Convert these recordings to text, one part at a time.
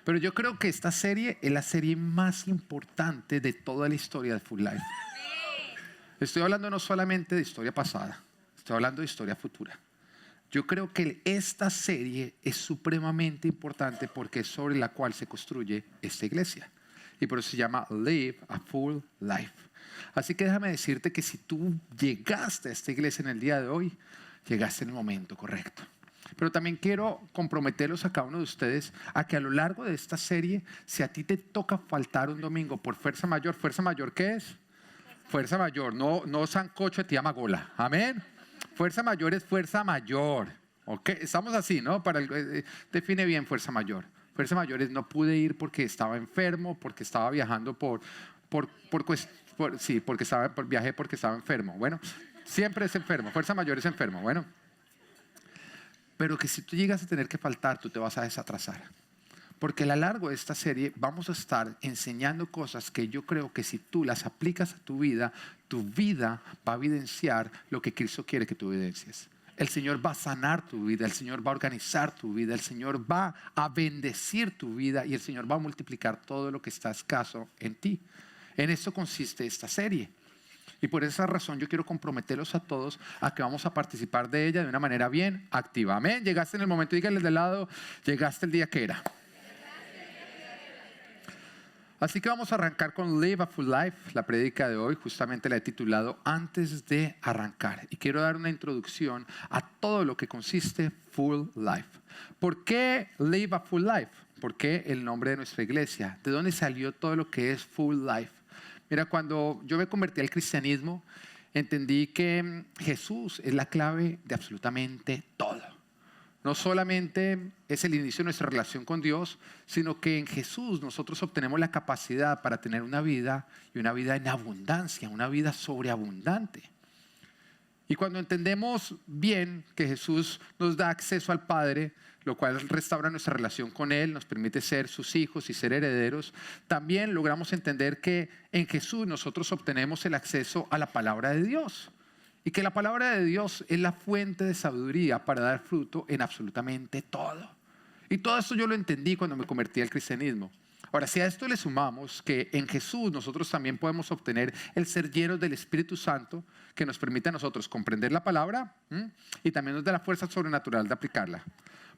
Pero yo creo que esta serie es la serie más importante de toda la historia de Full Life. Estoy hablando no solamente de historia pasada, estoy hablando de historia futura. Yo creo que esta serie es supremamente importante porque es sobre la cual se construye esta iglesia. Y por eso se llama Live a Full Life. Así que déjame decirte que si tú llegaste a esta iglesia en el día de hoy, llegaste en el momento correcto. Pero también quiero comprometerlos a cada uno de ustedes a que a lo largo de esta serie, si a ti te toca faltar un domingo por fuerza mayor, ¿fuerza mayor qué es? Fuerza mayor, no sancocho de tía Magola. Amén. Fuerza mayor es fuerza mayor. ¿Ok? Estamos así, ¿no? Define bien fuerza mayor. Fuerza mayor es no pude ir porque estaba enfermo, porque estaba viajando viajé porque estaba enfermo. Bueno, siempre es enfermo. Fuerza mayor es enfermo. Bueno. Pero que si tú llegas a tener que faltar, tú te vas a desatrasar. Porque a lo largo de esta serie vamos a estar enseñando cosas que yo creo que si tú las aplicas a tu vida va a evidenciar lo que Cristo quiere que tú evidencies. El Señor va a sanar tu vida, el Señor va a organizar tu vida, el Señor va a bendecir tu vida y el Señor va a multiplicar todo lo que está escaso en ti. En eso consiste esta serie. Y por esa razón yo quiero comprometerlos a todos a que vamos a participar de ella de una manera bien activa. Amén. Llegaste en el momento, díganle de lado, llegaste el día que era. Así que vamos a arrancar con Live a Full Life. La prédica de hoy justamente la he titulado Antes de arrancar. Y quiero dar una introducción a todo lo que consiste Full Life. ¿Por qué Live a Full Life? ¿Por qué el nombre de nuestra iglesia? ¿De dónde salió todo lo que es Full Life? Mira, cuando yo me convertí al cristianismo, entendí que Jesús es la clave de absolutamente todo. No solamente es el inicio de nuestra relación con Dios, sino que en Jesús nosotros obtenemos la capacidad para tener una vida y una vida en abundancia, una vida sobreabundante. Y cuando entendemos bien que Jesús nos da acceso al Padre, lo cual restaura nuestra relación con Él, nos permite ser sus hijos y ser herederos, también logramos entender que en Jesús nosotros obtenemos el acceso a la palabra de Dios. Y que la palabra de Dios es la fuente de sabiduría para dar fruto en absolutamente todo. Y todo esto yo lo entendí cuando me convertí al cristianismo. Ahora, si a esto le sumamos que en Jesús nosotros también podemos obtener el ser llenos del Espíritu Santo que nos permite a nosotros comprender la palabra y también nos da la fuerza sobrenatural de aplicarla.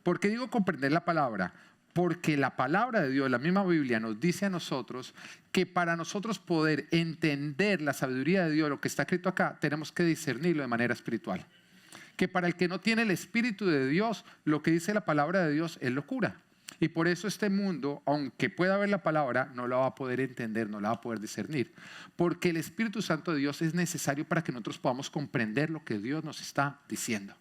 ¿Por qué digo comprender la palabra? Porque la palabra de Dios, la misma Biblia nos dice a nosotros que para nosotros poder entender la sabiduría de Dios, lo que está escrito acá, tenemos que discernirlo de manera espiritual. Que para el que no tiene el Espíritu de Dios, lo que dice la palabra de Dios es locura. Y por eso este mundo, aunque pueda ver la palabra, no la va a poder entender, no la va a poder discernir. Porque el Espíritu Santo de Dios es necesario para que nosotros podamos comprender lo que Dios nos está diciendo.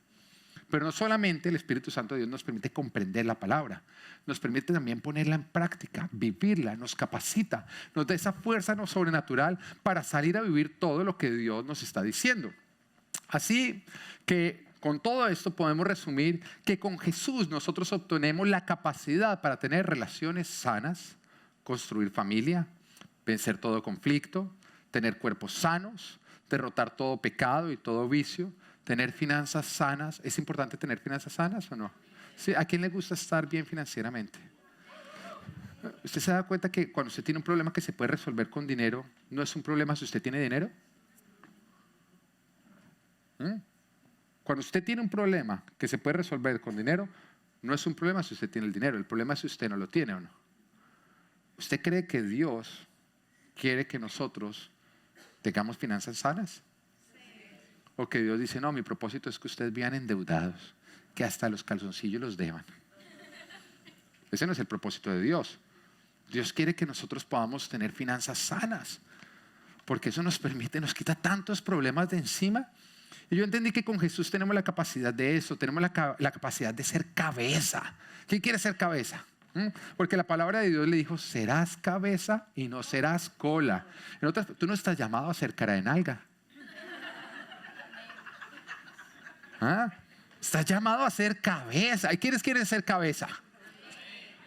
Pero no solamente el Espíritu Santo de Dios nos permite comprender la palabra, nos permite también ponerla en práctica, vivirla, nos capacita, nos da esa fuerza no sobrenatural para salir a vivir todo lo que Dios nos está diciendo. Así que con todo esto podemos resumir que con Jesús nosotros obtenemos la capacidad para tener relaciones sanas, construir familia, vencer todo conflicto, tener cuerpos sanos, derrotar todo pecado y todo vicio, tener finanzas sanas. ¿Es importante tener finanzas sanas o no? ¿Sí? ¿A quién le gusta estar bien financieramente? ¿Usted se da cuenta que cuando usted tiene un problema que se puede resolver con dinero, no es un problema si usted tiene dinero? Cuando usted tiene un problema que se puede resolver con dinero, no es un problema si usted tiene el dinero, el problema es si usted no lo tiene o no. ¿Usted cree que Dios quiere que nosotros tengamos finanzas sanas? O que Dios dice, no, mi propósito es que ustedes vivan endeudados, que hasta los calzoncillos los deban. Ese no es el propósito de Dios. Dios quiere que nosotros podamos tener finanzas sanas, porque eso nos permite, nos quita tantos problemas de encima. Y yo entendí que con Jesús tenemos la capacidad de eso, tenemos la capacidad de ser cabeza. ¿Quién quiere ser cabeza? Porque la palabra de Dios le dijo, serás cabeza y no serás cola. En otras, tú no estás llamado a ser cara de nalga. Estás llamado a ser cabeza. ¿Y quiénes quieren ser cabeza?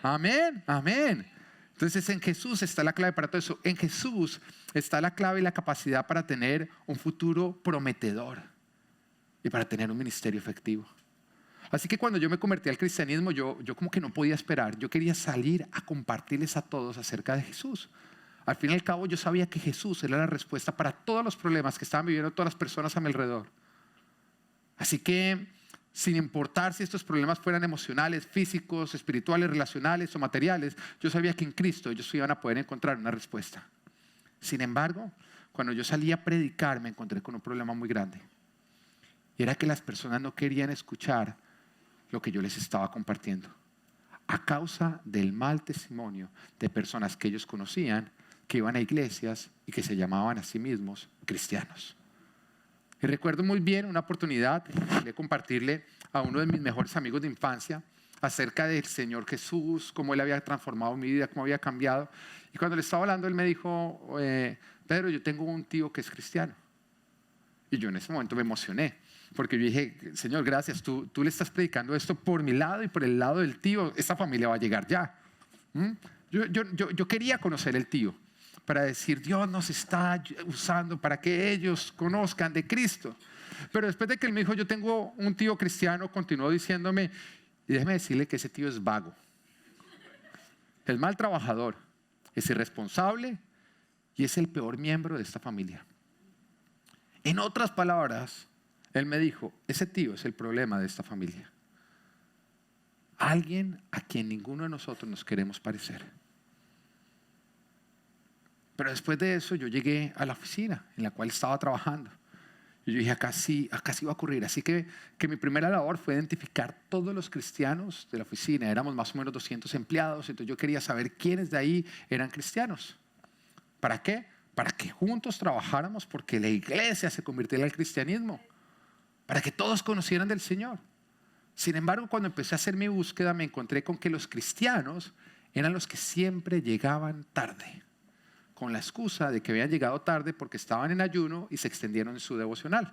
Amén, amén. Entonces en Jesús está la clave para todo eso. En Jesús está la clave y la capacidad para tener un futuro prometedor y para tener un ministerio efectivo. Así que cuando yo me convertí al cristianismo, yo como que no podía esperar. Yo quería salir a compartirles a todos acerca de Jesús. Al fin y al cabo, yo sabía que Jesús era la respuesta para todos los problemas que estaban viviendo todas las personas a mi alrededor. Así que, sin importar si estos problemas fueran emocionales, físicos, espirituales, relacionales o materiales, yo sabía que en Cristo ellos iban a poder encontrar una respuesta. Sin embargo, cuando yo salí a predicar, me encontré con un problema muy grande. Y era que las personas no querían escuchar lo que yo les estaba compartiendo, a causa del mal testimonio de personas que ellos conocían, que iban a iglesias y que se llamaban a sí mismos cristianos. Y recuerdo muy bien una oportunidad de compartirle a uno de mis mejores amigos de infancia acerca del Señor Jesús, cómo Él había transformado mi vida, cómo había cambiado. Y cuando le estaba hablando, Él me dijo, Pedro, yo tengo un tío que es cristiano. Y yo en ese momento me emocioné, porque yo dije, Señor, gracias, tú le estás predicando esto por mi lado y por el lado del tío. Esta familia va a llegar ya. Yo quería conocer el tío para decir, Dios nos está usando para que ellos conozcan de Cristo. Pero después de que él me dijo, yo tengo un tío cristiano, continuó diciéndome, y déjeme decirle que ese tío es vago, es mal trabajador, es irresponsable y es el peor miembro de esta familia. En otras palabras, él me dijo, ese tío es el problema de esta familia. Alguien a quien ninguno de nosotros nos queremos parecer. Pero después de eso yo llegué a la oficina en la cual estaba trabajando. Y yo dije, acá sí va a ocurrir. Así que mi primera labor fue identificar todos los cristianos de la oficina. Éramos más o menos 200 empleados, entonces yo quería saber quiénes de ahí eran cristianos. ¿Para qué? Para que juntos trabajáramos porque la iglesia se convirtiera al cristianismo. Para que todos conocieran del Señor. Sin embargo, cuando empecé a hacer mi búsqueda, me encontré con que los cristianos eran los que siempre llegaban tarde, con la excusa de que habían llegado tarde porque estaban en ayuno y se extendieron en su devocional.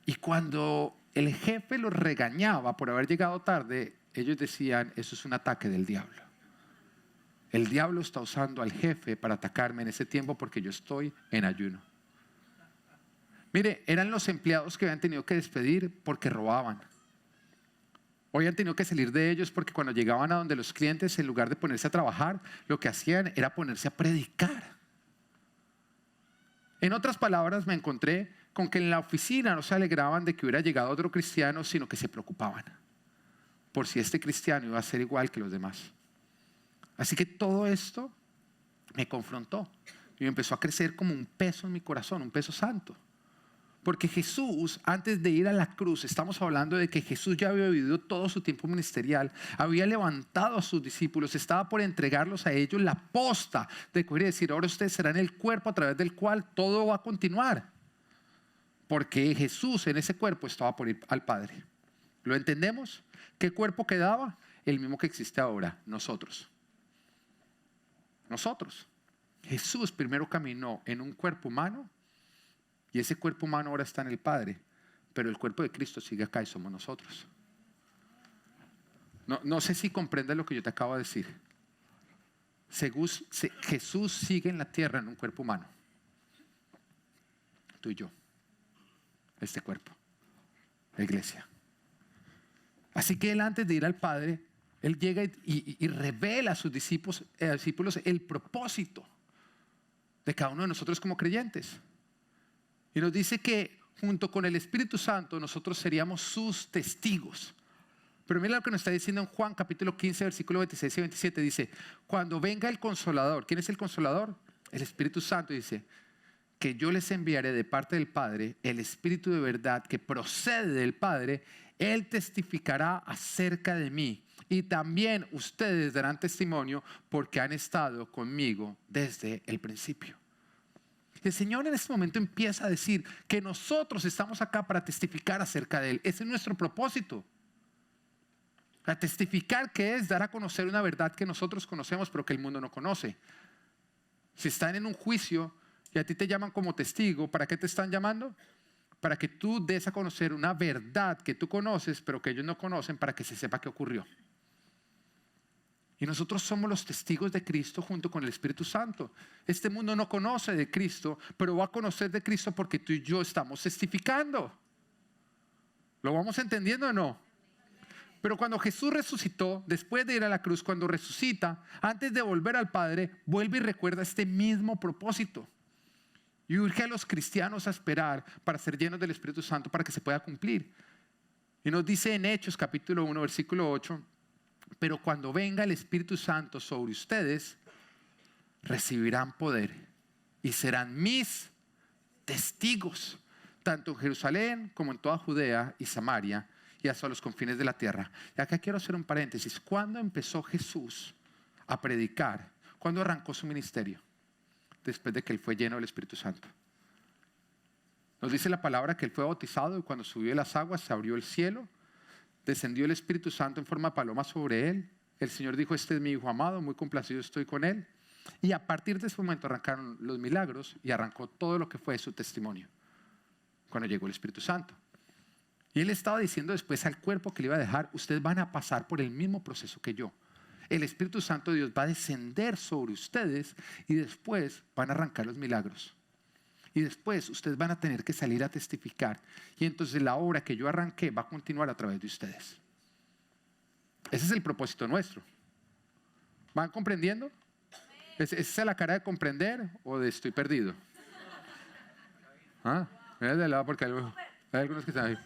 Y cuando el jefe los regañaba por haber llegado tarde, ellos decían, eso es un ataque del diablo. El diablo está usando al jefe para atacarme en ese tiempo porque yo estoy en ayuno. Mire, eran los empleados que habían tenido que despedir porque robaban. O habían tenido que salir de ellos porque cuando llegaban a donde los clientes, en lugar de ponerse a trabajar, lo que hacían era ponerse a predicar. En otras palabras, me encontré con que en la oficina no se alegraban de que hubiera llegado otro cristiano, sino que se preocupaban por si este cristiano iba a ser igual que los demás. Así que todo esto me confrontó y me empezó a crecer como un peso en mi corazón, un peso santo. Porque Jesús, antes de ir a la cruz, estamos hablando de que Jesús ya había vivido todo su tiempo ministerial, había levantado a sus discípulos, estaba por entregarlos a ellos la posta de coger y decir, ahora ustedes serán el cuerpo a través del cual todo va a continuar. Porque Jesús en ese cuerpo estaba por ir al Padre. ¿Lo entendemos? ¿Qué cuerpo quedaba? El mismo que existe ahora, nosotros. Nosotros. Jesús primero caminó en un cuerpo humano. Y ese cuerpo humano ahora está en el Padre, pero el cuerpo de Cristo sigue acá y somos nosotros. No sé si comprendes lo que yo te acabo de decir. Jesús sigue en la tierra en un cuerpo humano. Tú y yo. Este cuerpo. La iglesia. Así que él, antes de ir al Padre, él llega y revela a sus discípulos el propósito de cada uno de nosotros como creyentes. Y nos dice que junto con el Espíritu Santo nosotros seríamos sus testigos. Pero mira lo que nos está diciendo en Juan capítulo 15, versículo 26 y 27. Dice, cuando venga el Consolador, ¿quién es el Consolador? El Espíritu Santo. Dice, que yo les enviaré de parte del Padre, el Espíritu de verdad que procede del Padre, Él testificará acerca de mí. Y también ustedes darán testimonio porque han estado conmigo desde el principio. El Señor en este momento empieza a decir que nosotros estamos acá para testificar acerca de Él. Ese es nuestro propósito. Para testificar, que es dar a conocer una verdad que nosotros conocemos pero que el mundo no conoce. Si están en un juicio y a ti te llaman como testigo, ¿para qué te están llamando? Para que tú des a conocer una verdad que tú conoces pero que ellos no conocen, para que se sepa qué ocurrió. Y nosotros somos los testigos de Cristo junto con el Espíritu Santo. Este mundo no conoce de Cristo, pero va a conocer de Cristo porque tú y yo estamos testificando. ¿Lo vamos entendiendo o no? Pero cuando Jesús resucitó, después de ir a la cruz, cuando resucita, antes de volver al Padre, vuelve y recuerda este mismo propósito. Y urge a los cristianos a esperar para ser llenos del Espíritu Santo para que se pueda cumplir. Y nos dice en Hechos capítulo 1, versículo 8, pero cuando venga el Espíritu Santo sobre ustedes, recibirán poder y serán mis testigos, tanto en Jerusalén como en toda Judea y Samaria y hasta los confines de la tierra. Y acá quiero hacer un paréntesis. ¿Cuándo empezó Jesús a predicar? ¿Cuándo arrancó su ministerio? Después de que él fue lleno del Espíritu Santo. Nos dice la palabra que él fue bautizado y cuando subió de las aguas se abrió el cielo, descendió el Espíritu Santo en forma de paloma sobre él. El Señor dijo: este es mi Hijo amado, muy complacido estoy con él. Y a partir de ese momento arrancaron los milagros y arrancó todo lo que fue su testimonio cuando llegó el Espíritu Santo. Y él estaba diciendo después al cuerpo que le iba a dejar: ustedes van a pasar por el mismo proceso que yo. El Espíritu Santo de Dios va a descender sobre ustedes y después van a arrancar los milagros. Y después ustedes van a tener que salir a testificar. Y entonces la obra que yo arranqué va a continuar a través de ustedes. Ese es el propósito nuestro. ¿Van comprendiendo? ¿Es esa la cara de comprender o de estoy perdido? ¿Ah? Mira de lado porque hay algunos que están ahí.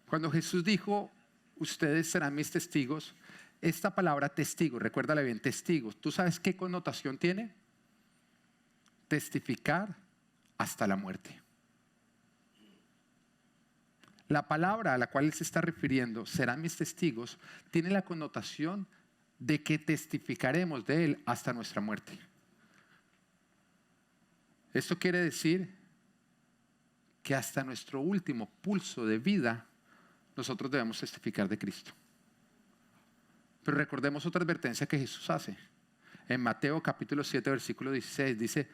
Cuando Jesús dijo, ustedes serán mis testigos, esta palabra testigo, recuérdale bien, testigos, ¿tú sabes qué connotación tiene? Testificar hasta la muerte. La palabra a la cual él se está refiriendo, serán mis testigos, tiene la connotación de que testificaremos de él hasta nuestra muerte. Esto quiere decir que hasta nuestro último pulso de vida nosotros debemos testificar de Cristo. Pero recordemos otra advertencia que Jesús hace. En Mateo capítulo 7, versículo 16 dice: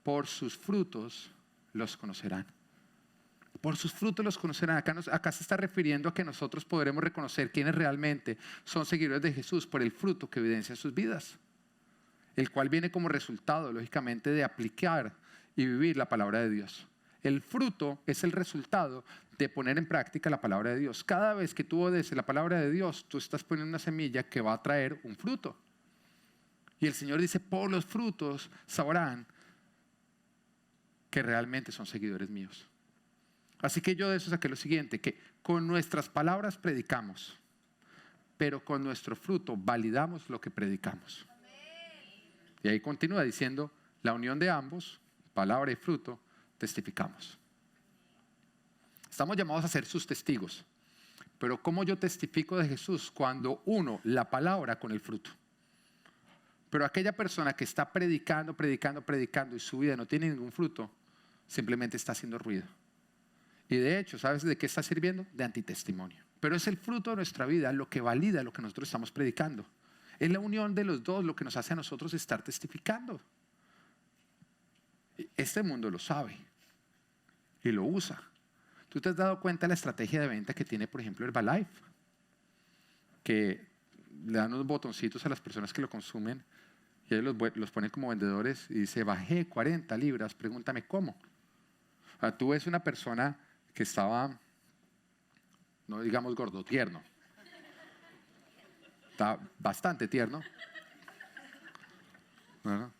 por sus frutos los conocerán. Por sus frutos los conocerán. Acá se está refiriendo a que nosotros podremos reconocer quiénes realmente son seguidores de Jesús por el fruto que evidencia sus vidas, el cual viene como resultado, lógicamente, de aplicar y vivir la palabra de Dios. El fruto es el resultado de poner en práctica la palabra de Dios. Cada vez que tú obedeces la palabra de Dios, tú estás poniendo una semilla que va a traer un fruto. Y el Señor dice: por los frutos sabrán que realmente son seguidores míos. Así que yo de eso saqué lo siguiente, que con nuestras palabras predicamos, pero con nuestro fruto validamos lo que predicamos. Y ahí continúa diciendo: la unión de ambos, palabra y fruto, testificamos. Estamos llamados a ser sus testigos. Pero ¿cómo yo testifico de Jesús? Cuando uno la palabra con el fruto. Pero aquella persona que está predicando y su vida no tiene ningún fruto, simplemente está haciendo ruido. Y de hecho, ¿sabes de qué está sirviendo? De antitestimonio. Pero es el fruto de nuestra vida lo que valida lo que nosotros estamos predicando. Es la unión de los dos lo que nos hace a nosotros estar testificando. Este mundo lo sabe y lo usa. ¿Tú te has dado cuenta de la estrategia de venta que tiene, por ejemplo, Herbalife? Que le dan unos botoncitos a las personas que lo consumen y ellos los ponen como vendedores y dice: bajé 40 libras, pregúntame cómo. O sea, tú ves una persona que estaba, no digamos gordo, tierno. Está bastante tierno. ¿No?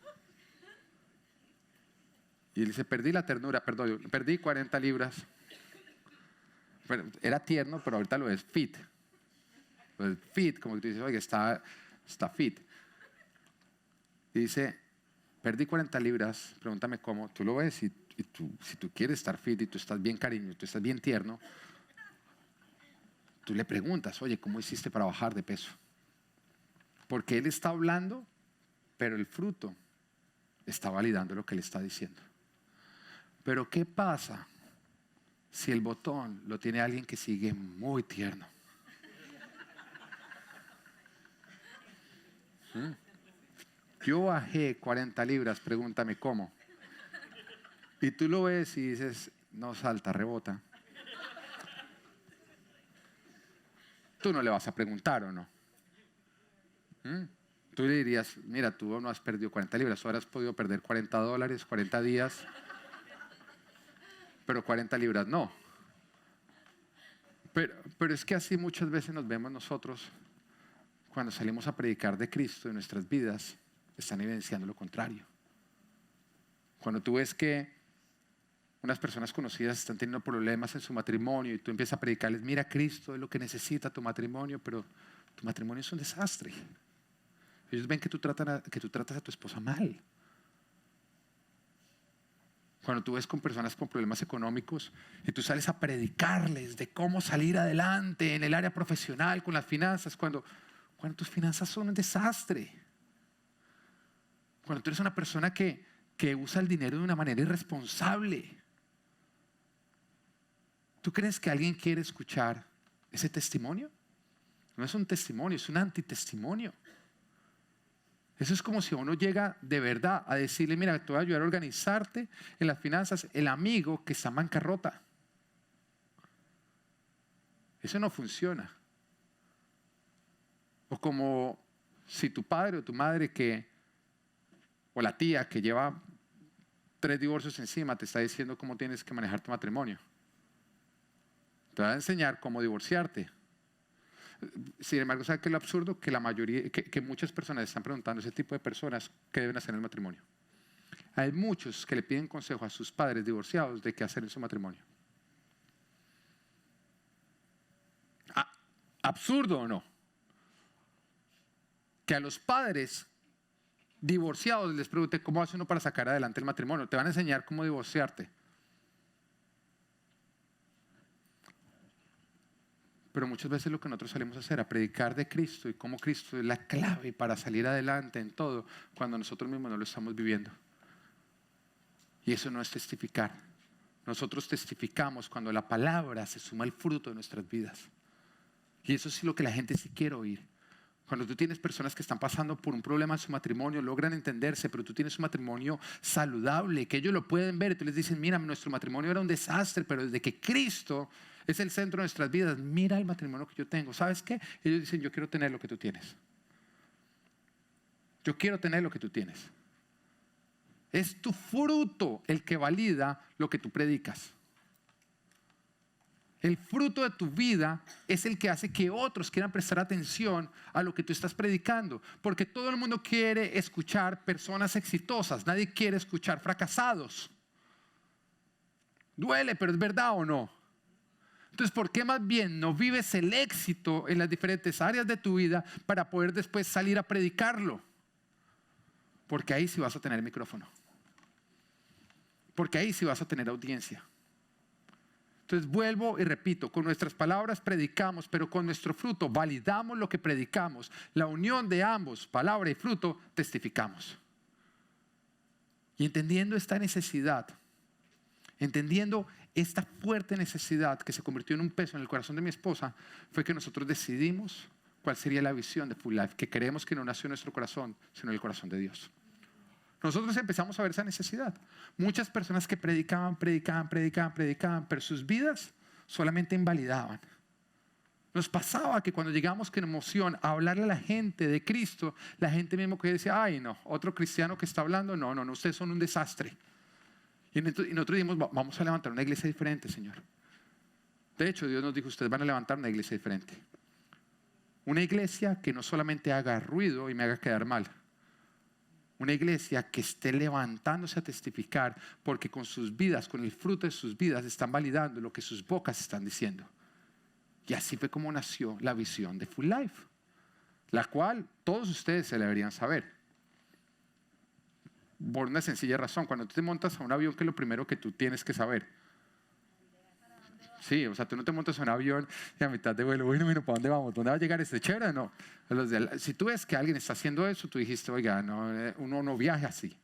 Y él dice: perdí la ternura, perdí 40 libras. Pero era tierno, pero ahorita lo es fit. Pues fit, como que tú dices: oye, está fit. Y dice: perdí 40 libras, pregúntame cómo. Tú lo ves y tú, si tú quieres estar fit y tú estás bien cariño, tú estás bien tierno, tú le preguntas: oye, ¿cómo hiciste para bajar de peso? Porque él está hablando, pero el fruto está validando lo que él está diciendo. Pero ¿qué pasa si el botón lo tiene alguien que sigue muy tierno? Yo bajé 40 libras, pregúntame cómo. Y tú lo ves y dices: no, salta, rebota. Tú no le vas a preguntar, ¿o no? Tú le dirías, mira, tú no has perdido 40 libras, ahora has podido perder $40, 40 días, pero 40 libras no. Pero es que así muchas veces nos vemos nosotros cuando salimos a predicar de Cristo en nuestras vidas, están evidenciando lo contrario. Cuando tú ves que unas personas conocidas están teniendo problemas en su matrimonio y tú empiezas a predicarles, mira, Cristo es lo que necesita tu matrimonio, pero tu matrimonio es un desastre. Ellos ven que tú tratas a tu esposa mal. Cuando tú ves con personas con problemas económicos y tú sales a predicarles de cómo salir adelante en el área profesional, con las finanzas, cuando tus finanzas son un desastre. Cuando tú eres una persona que usa el dinero de una manera irresponsable. ¿Tú crees que alguien quiere escuchar ese testimonio? No es un testimonio, es un antitestimonio. Eso es como si uno llega de verdad a decirle, mira, te voy a ayudar a organizarte en las finanzas, el amigo que está en bancarrota. Eso no funciona. O como si tu padre o tu madre o la tía que lleva 3 divorcios encima te está diciendo cómo tienes que manejar tu matrimonio. Te va a enseñar cómo divorciarte. Sin embargo, ¿sabes qué es lo absurdo? Que muchas personas están preguntando, ese tipo de personas, qué deben hacer en el matrimonio. Hay muchos que le piden consejo a sus padres divorciados de qué hacer en su matrimonio. ¿Absurdo o no? Que a los padres divorciados les pregunte cómo hace uno para sacar adelante el matrimonio. Te van a enseñar cómo divorciarte. Pero muchas veces lo que nosotros salimos a hacer, a predicar de Cristo y cómo Cristo es la clave para salir adelante en todo, cuando nosotros mismos no lo estamos viviendo. Y eso no es testificar. Nosotros testificamos cuando la palabra se suma al fruto de nuestras vidas. Y eso es lo que la gente sí quiere oír. Cuando tú tienes personas que están pasando por un problema en su matrimonio, logran entenderse, pero tú tienes un matrimonio saludable, que ellos lo pueden ver y tú les dices, mira, nuestro matrimonio era un desastre, pero desde que Cristo es el centro de nuestras vidas, mira el matrimonio que yo tengo. ¿Sabes qué? Ellos dicen, yo quiero tener lo que tú tienes. Yo quiero tener lo que tú tienes. Es tu fruto el que valida lo que tú predicas. El fruto de tu vida es el que hace que otros quieran prestar atención a lo que tú estás predicando. Porque todo el mundo quiere escuchar personas exitosas. Nadie quiere escuchar fracasados. Duele, pero es verdad o no. Entonces, ¿por qué más bien no vives el éxito en las diferentes áreas de tu vida para poder después salir a predicarlo? Porque ahí sí vas a tener micrófono. Porque ahí sí vas a tener audiencia. Entonces vuelvo y repito, con nuestras palabras predicamos, pero con nuestro fruto validamos lo que predicamos. La unión de ambos, palabra y fruto, testificamos. Y entendiendo esta necesidad, entendiendo esta fuerte necesidad que se convirtió en un peso en el corazón de mi esposa, fue que nosotros decidimos cuál sería la visión de Full Life, que creemos que no nació en nuestro corazón, sino en el corazón de Dios. Nosotros empezamos a ver esa necesidad. Muchas personas que predicaban, pero sus vidas solamente invalidaban. Nos pasaba que cuando llegamos con emoción a hablarle a la gente de Cristo, la gente mismo que decía, ay no, otro cristiano que está hablando, no, ustedes son un desastre. Y nosotros dijimos, vamos a levantar una iglesia diferente, Señor. De hecho, Dios nos dijo, ustedes van a levantar una iglesia diferente. Una iglesia que no solamente haga ruido y me haga quedar mal. Una iglesia que esté levantándose a testificar porque con sus vidas, con el fruto de sus vidas están validando lo que sus bocas están diciendo. Y así fue como nació la visión de Full Life, la cual todos ustedes se la deberían saber. Por una sencilla razón, cuando tú te montas a un avión, ¿qué es lo primero que tú tienes que saber? Sí, o sea, tú no te montas a un avión y a mitad de vuelo, bueno, ¿para dónde vamos? ¿Dónde va a llegar este chévere o no? Si tú ves que alguien está haciendo eso, tú dijiste, oiga, no, uno no viaja así.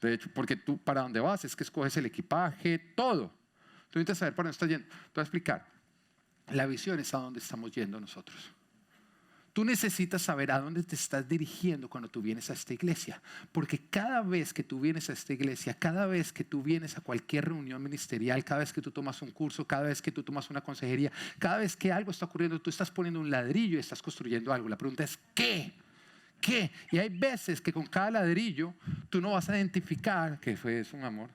De hecho, porque tú para dónde vas es que escoges el equipaje, todo. Tú necesitas saber para dónde estás yendo. Te voy a explicar. La visión es a dónde estamos yendo nosotros. Tú necesitas saber a dónde te estás dirigiendo cuando tú vienes a esta iglesia. Porque cada vez que tú vienes a esta iglesia, cada vez que tú vienes a cualquier reunión ministerial, cada vez que tú tomas un curso, cada vez que tú tomas una consejería, cada vez que algo está ocurriendo, tú estás poniendo un ladrillo y estás construyendo algo. La pregunta es, ¿qué? qué? Y hay veces que con cada ladrillo tú no vas a identificar, ¿qué fue eso, mi amor?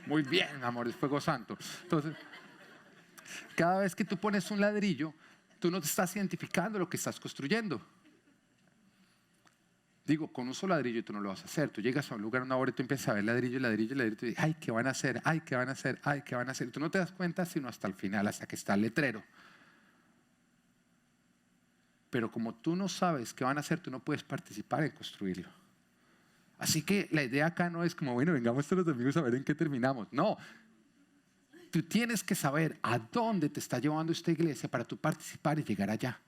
Muy bien, mi amor, es fuego santo. Entonces, cada vez que tú pones un ladrillo, tú no te estás identificando lo que estás construyendo. Digo, con un solo ladrillo tú no lo vas a hacer. Tú llegas a un lugar, una hora y tú empiezas a ver ladrillo, ladrillo, ladrillo. Y tú dices, ay, ¿qué van a hacer? Ay, ¿qué van a hacer? Ay, ¿qué van a hacer? Y tú no te das cuenta sino hasta el final, hasta que está el letrero. Pero como tú no sabes qué van a hacer, tú no puedes participar en construirlo. Así que la idea acá no es como, bueno, vengamos todos los domingos a ver en qué terminamos. No. Tú tienes que saber a dónde te está llevando esta iglesia para tú participar y llegar allá.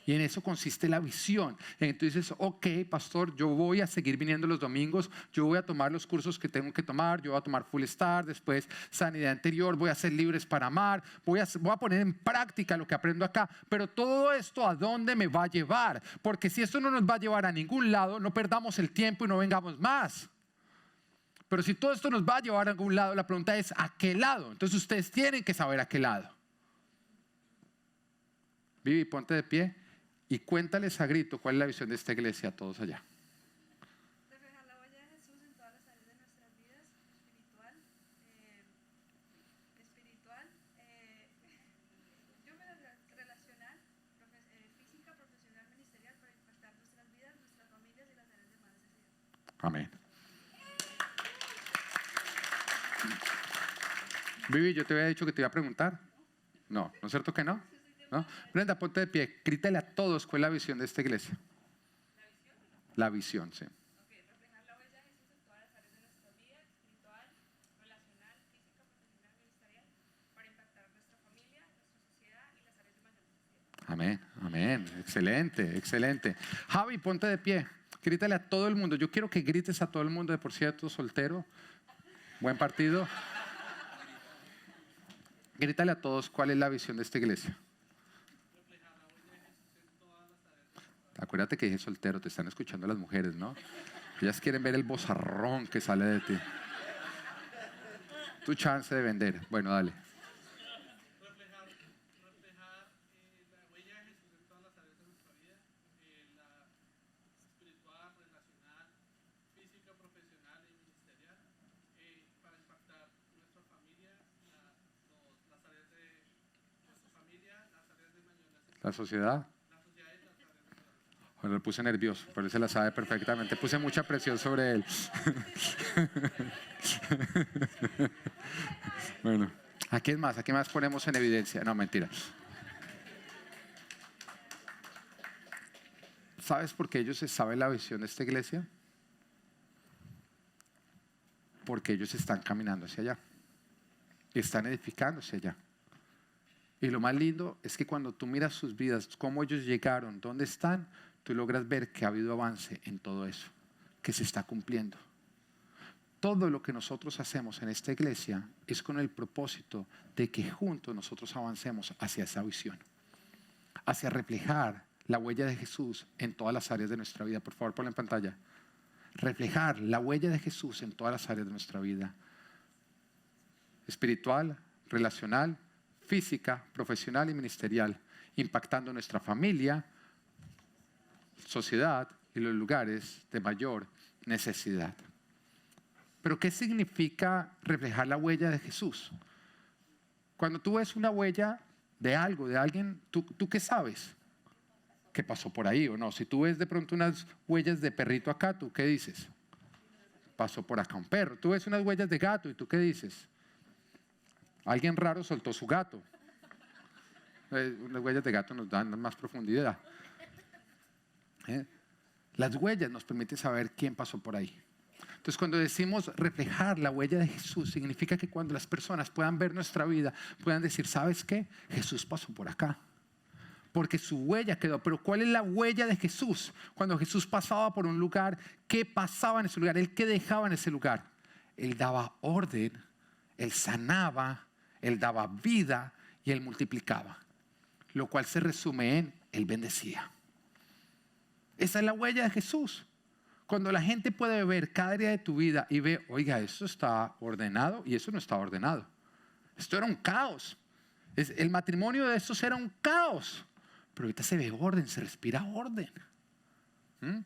Y en eso consiste la visión. Entonces, ok, pastor, yo voy a seguir viniendo los domingos, yo voy a tomar los cursos que tengo que tomar, yo voy a tomar Full Start, después Sanidad Interior, voy a ser Libres para Amar, voy a poner en práctica lo que aprendo acá. Pero todo esto, ¿a dónde me va a llevar? Porque si esto no nos va a llevar a ningún lado, no perdamos el tiempo y no vengamos más. Pero si todo esto nos va a llevar a algún lado, la pregunta es, ¿a qué lado? Entonces ustedes tienen que saber a qué lado. Vivi, ponte de pie. Y cuéntales a grito cuál es la visión de esta iglesia a todos allá. Reflejar la huella de Jesús en todas las áreas de nuestras vidas, espiritual, relacional, física, profesional, ministerial, para impactar nuestras vidas, nuestras familias y las áreas de más necesidad. Amén. Vivi, yo te había dicho que te iba a preguntar. No, ¿no es cierto que no? ¿No? Brenda, ponte de pie. Grítale a todos cuál es la visión de esta iglesia. La visión, sí. Reflejar la huella de Jesús en todas las áreas de nuestra vida, espiritual, relacional, física, profesional, ministerial, para impactar nuestra familia, nuestra sociedad y las áreas de mayor necesidad. Amén, amén. Excelente, excelente. Javi, ponte de pie. Grítale a todo el mundo. Yo quiero que grites a todo el mundo, de por cierto, soltero. Buen partido. Grítale a todos cuál es la visión de esta iglesia. Acuérdate que dije soltero, te están escuchando las mujeres, ¿no? Ellas quieren ver el bozarrón que sale de ti. Tu chance de vender. Bueno, dale. Reflejar la huella de Jesús en todas las áreas de nuestra vida, la espiritual, relacional, física, profesional y ministerial, para impactar nuestra familia, las áreas de nuestra familia, las áreas de mayor necesidad. La sociedad. Bueno, lo puse nervioso, pero él se la sabe perfectamente. Puse mucha presión sobre él. Bueno, ¿a quién más? ¿A quién más ponemos en evidencia? No, mentira. ¿Sabes por qué ellos saben la visión de esta iglesia? Porque ellos están caminando hacia allá. Y están edificando hacia allá. Y lo más lindo es que cuando tú miras sus vidas, cómo ellos llegaron, dónde están, tú logras ver que ha habido avance en todo eso, que se está cumpliendo. Todo lo que nosotros hacemos en esta iglesia es con el propósito de que juntos nosotros avancemos hacia esa visión, hacia reflejar la huella de Jesús en todas las áreas de nuestra vida. Por favor, ponla en pantalla. Reflejar la huella de Jesús en todas las áreas de nuestra vida. Espiritual, relacional, física, profesional y ministerial, impactando nuestra familia, sociedad y los lugares de mayor necesidad. Pero ¿qué significa reflejar la huella de Jesús? Cuando tú ves una huella de algo, de alguien, ¿tú qué sabes? ¿Qué pasó por ahí o no? Si tú ves de pronto unas huellas de perrito acá, ¿tú qué dices? Pasó por acá un perro. Tú ves unas huellas de gato y ¿tú qué dices? Alguien raro soltó su gato. Las huellas de gato nos dan más profundidad. Las huellas nos permiten saber quién pasó por ahí. Entonces, cuando decimos reflejar la huella de Jesús, significa que cuando las personas puedan ver nuestra vida, puedan decir, ¿sabes qué? Jesús pasó por acá. Porque su huella quedó. Pero ¿cuál es la huella de Jesús? Cuando Jesús pasaba por un lugar, ¿qué pasaba en ese lugar? ¿Él qué dejaba en ese lugar? Él daba orden, Él sanaba, Él daba vida y Él multiplicaba. Lo cual se resume en Él bendecía. Esa es la huella de Jesús. Cuando la gente puede ver cada área de tu vida y ve, oiga, esto está ordenado y eso no está ordenado. Esto era un caos. El matrimonio de estos era un caos. pero ahorita se ve orden, se respira orden. ¿Mm?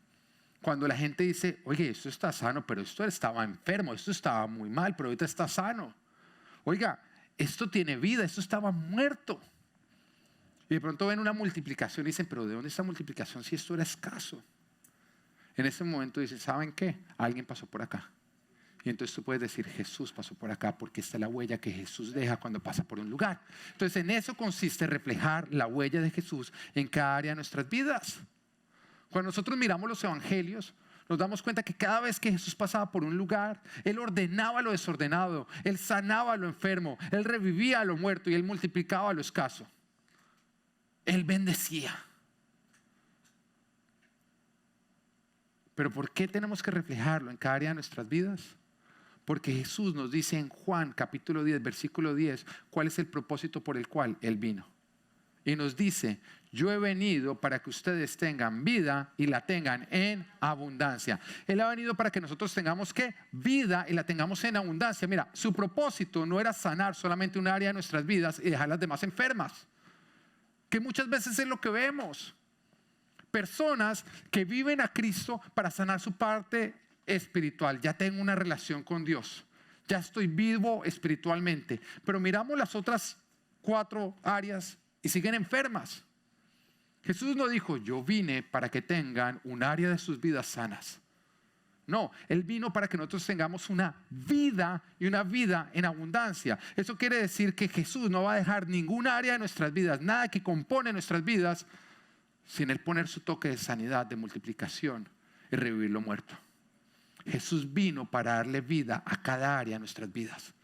Cuando la gente dice, oye, esto está sano, pero esto estaba enfermo, esto estaba muy mal, pero ahorita está sano. Oiga, esto tiene vida, esto estaba muerto. Y de pronto ven una multiplicación y dicen, pero ¿de dónde está multiplicación si esto era escaso? En ese momento dicen, ¿saben qué? Alguien pasó por acá. Y entonces tú puedes decir, Jesús pasó por acá porque esta es la huella que Jesús deja cuando pasa por un lugar. Entonces en eso consiste reflejar la huella de Jesús en cada área de nuestras vidas. Cuando nosotros miramos los evangelios, nos damos cuenta que cada vez que Jesús pasaba por un lugar, Él ordenaba lo desordenado, Él sanaba lo enfermo, Él revivía a lo muerto y Él multiplicaba lo escaso. Él bendecía. Pero ¿por qué tenemos que reflejarlo en cada área de nuestras vidas? Porque Jesús nos dice en Juan capítulo 10, versículo 10, cuál es el propósito por el cual Él vino. Y nos dice, yo he venido para que ustedes tengan vida y la tengan en abundancia. Él ha venido para que nosotros tengamos ¿qué? Vida y la tengamos en abundancia. Mira, su propósito no era sanar solamente un área de nuestras vidas y dejar las demás enfermas. Que muchas veces es lo que vemos. Personas que viven a Cristo para sanar su parte espiritual. Ya tengo una relación con Dios. Ya estoy vivo espiritualmente. Pero miramos las otras 4 áreas y siguen enfermas. Jesús no dijo, yo vine para que tengan un área de sus vidas sanas. No, Él vino para que nosotros tengamos una vida y una vida en abundancia. Eso quiere decir que Jesús no va a dejar ningún área de nuestras vidas, nada que compone nuestras vidas, sin Él poner su toque de sanidad, de multiplicación y revivir lo muerto. Jesús vino para darle vida a cada área de nuestras vidas.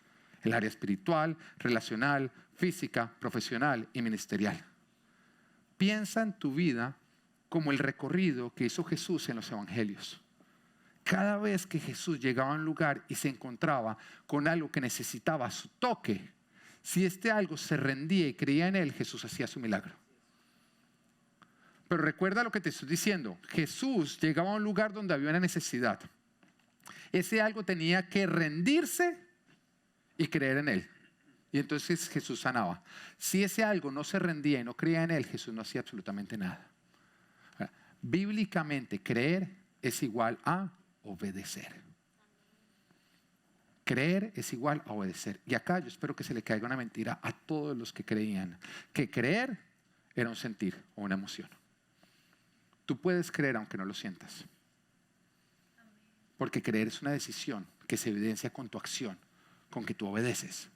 El área espiritual, relacional, física, profesional y ministerial. Piensa en tu vida como el recorrido que hizo Jesús en los evangelios. Cada vez que Jesús llegaba a un lugar y se encontraba con algo que necesitaba su toque, si este algo se rendía y creía en Él, Jesús hacía su milagro. Pero recuerda lo que te estoy diciendo. Jesús llegaba a un lugar donde había una necesidad. Ese algo tenía que rendirse y creer en Él. Y entonces Jesús sanaba. Si ese algo no se rendía y no creía en Él, Jesús no hacía absolutamente nada. Bíblicamente, creer es igual a obedecer. Creer es igual a obedecer. Y acá yo espero que se le caiga una mentira a todos los que creían que creer era un sentir o una emoción. Tú puedes creer aunque no lo sientas. Porque creer es una decisión que se evidencia con tu acción, con que tú obedeces.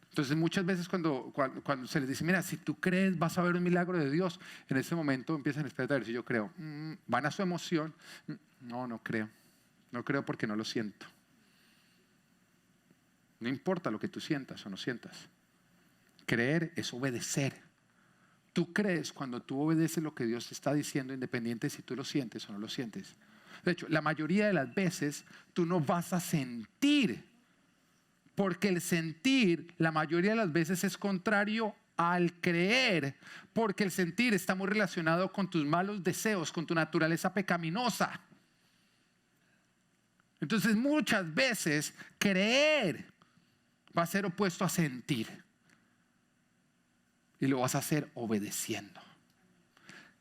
Entonces muchas veces cuando se les dice, mira, si tú crees vas a ver un milagro de Dios, en ese momento empiezan a esperar, si yo creo, van a su emoción, no creo, no creo porque no lo siento. No importa lo que tú sientas o no sientas, creer es obedecer. Tú crees cuando tú obedeces lo que Dios te está diciendo, independiente si tú lo sientes o no lo sientes. De hecho, la mayoría de las veces tú no vas a sentir, porque el sentir la mayoría de las veces es contrario al creer, porque el sentir está muy relacionado con tus malos deseos, con tu naturaleza pecaminosa. Entonces muchas veces creer va a ser opuesto a sentir y lo vas a hacer obedeciendo.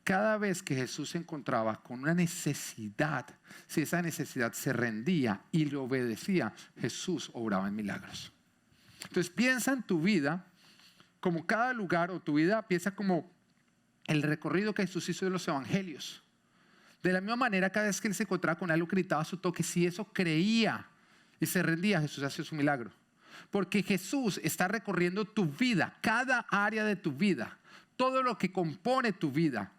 Cada vez que Jesús se encontraba con una necesidad, si esa necesidad se rendía y le obedecía, Jesús obraba en milagros. Entonces piensa en tu vida como cada lugar, o tu vida piensa como el recorrido que Jesús hizo de los evangelios. De la misma manera, cada vez que Él se encontraba con algo que gritaba su toque, si eso creía y se rendía, Jesús hacía su milagro. Porque Jesús está recorriendo tu vida, cada área de tu vida, todo lo que compone tu vida.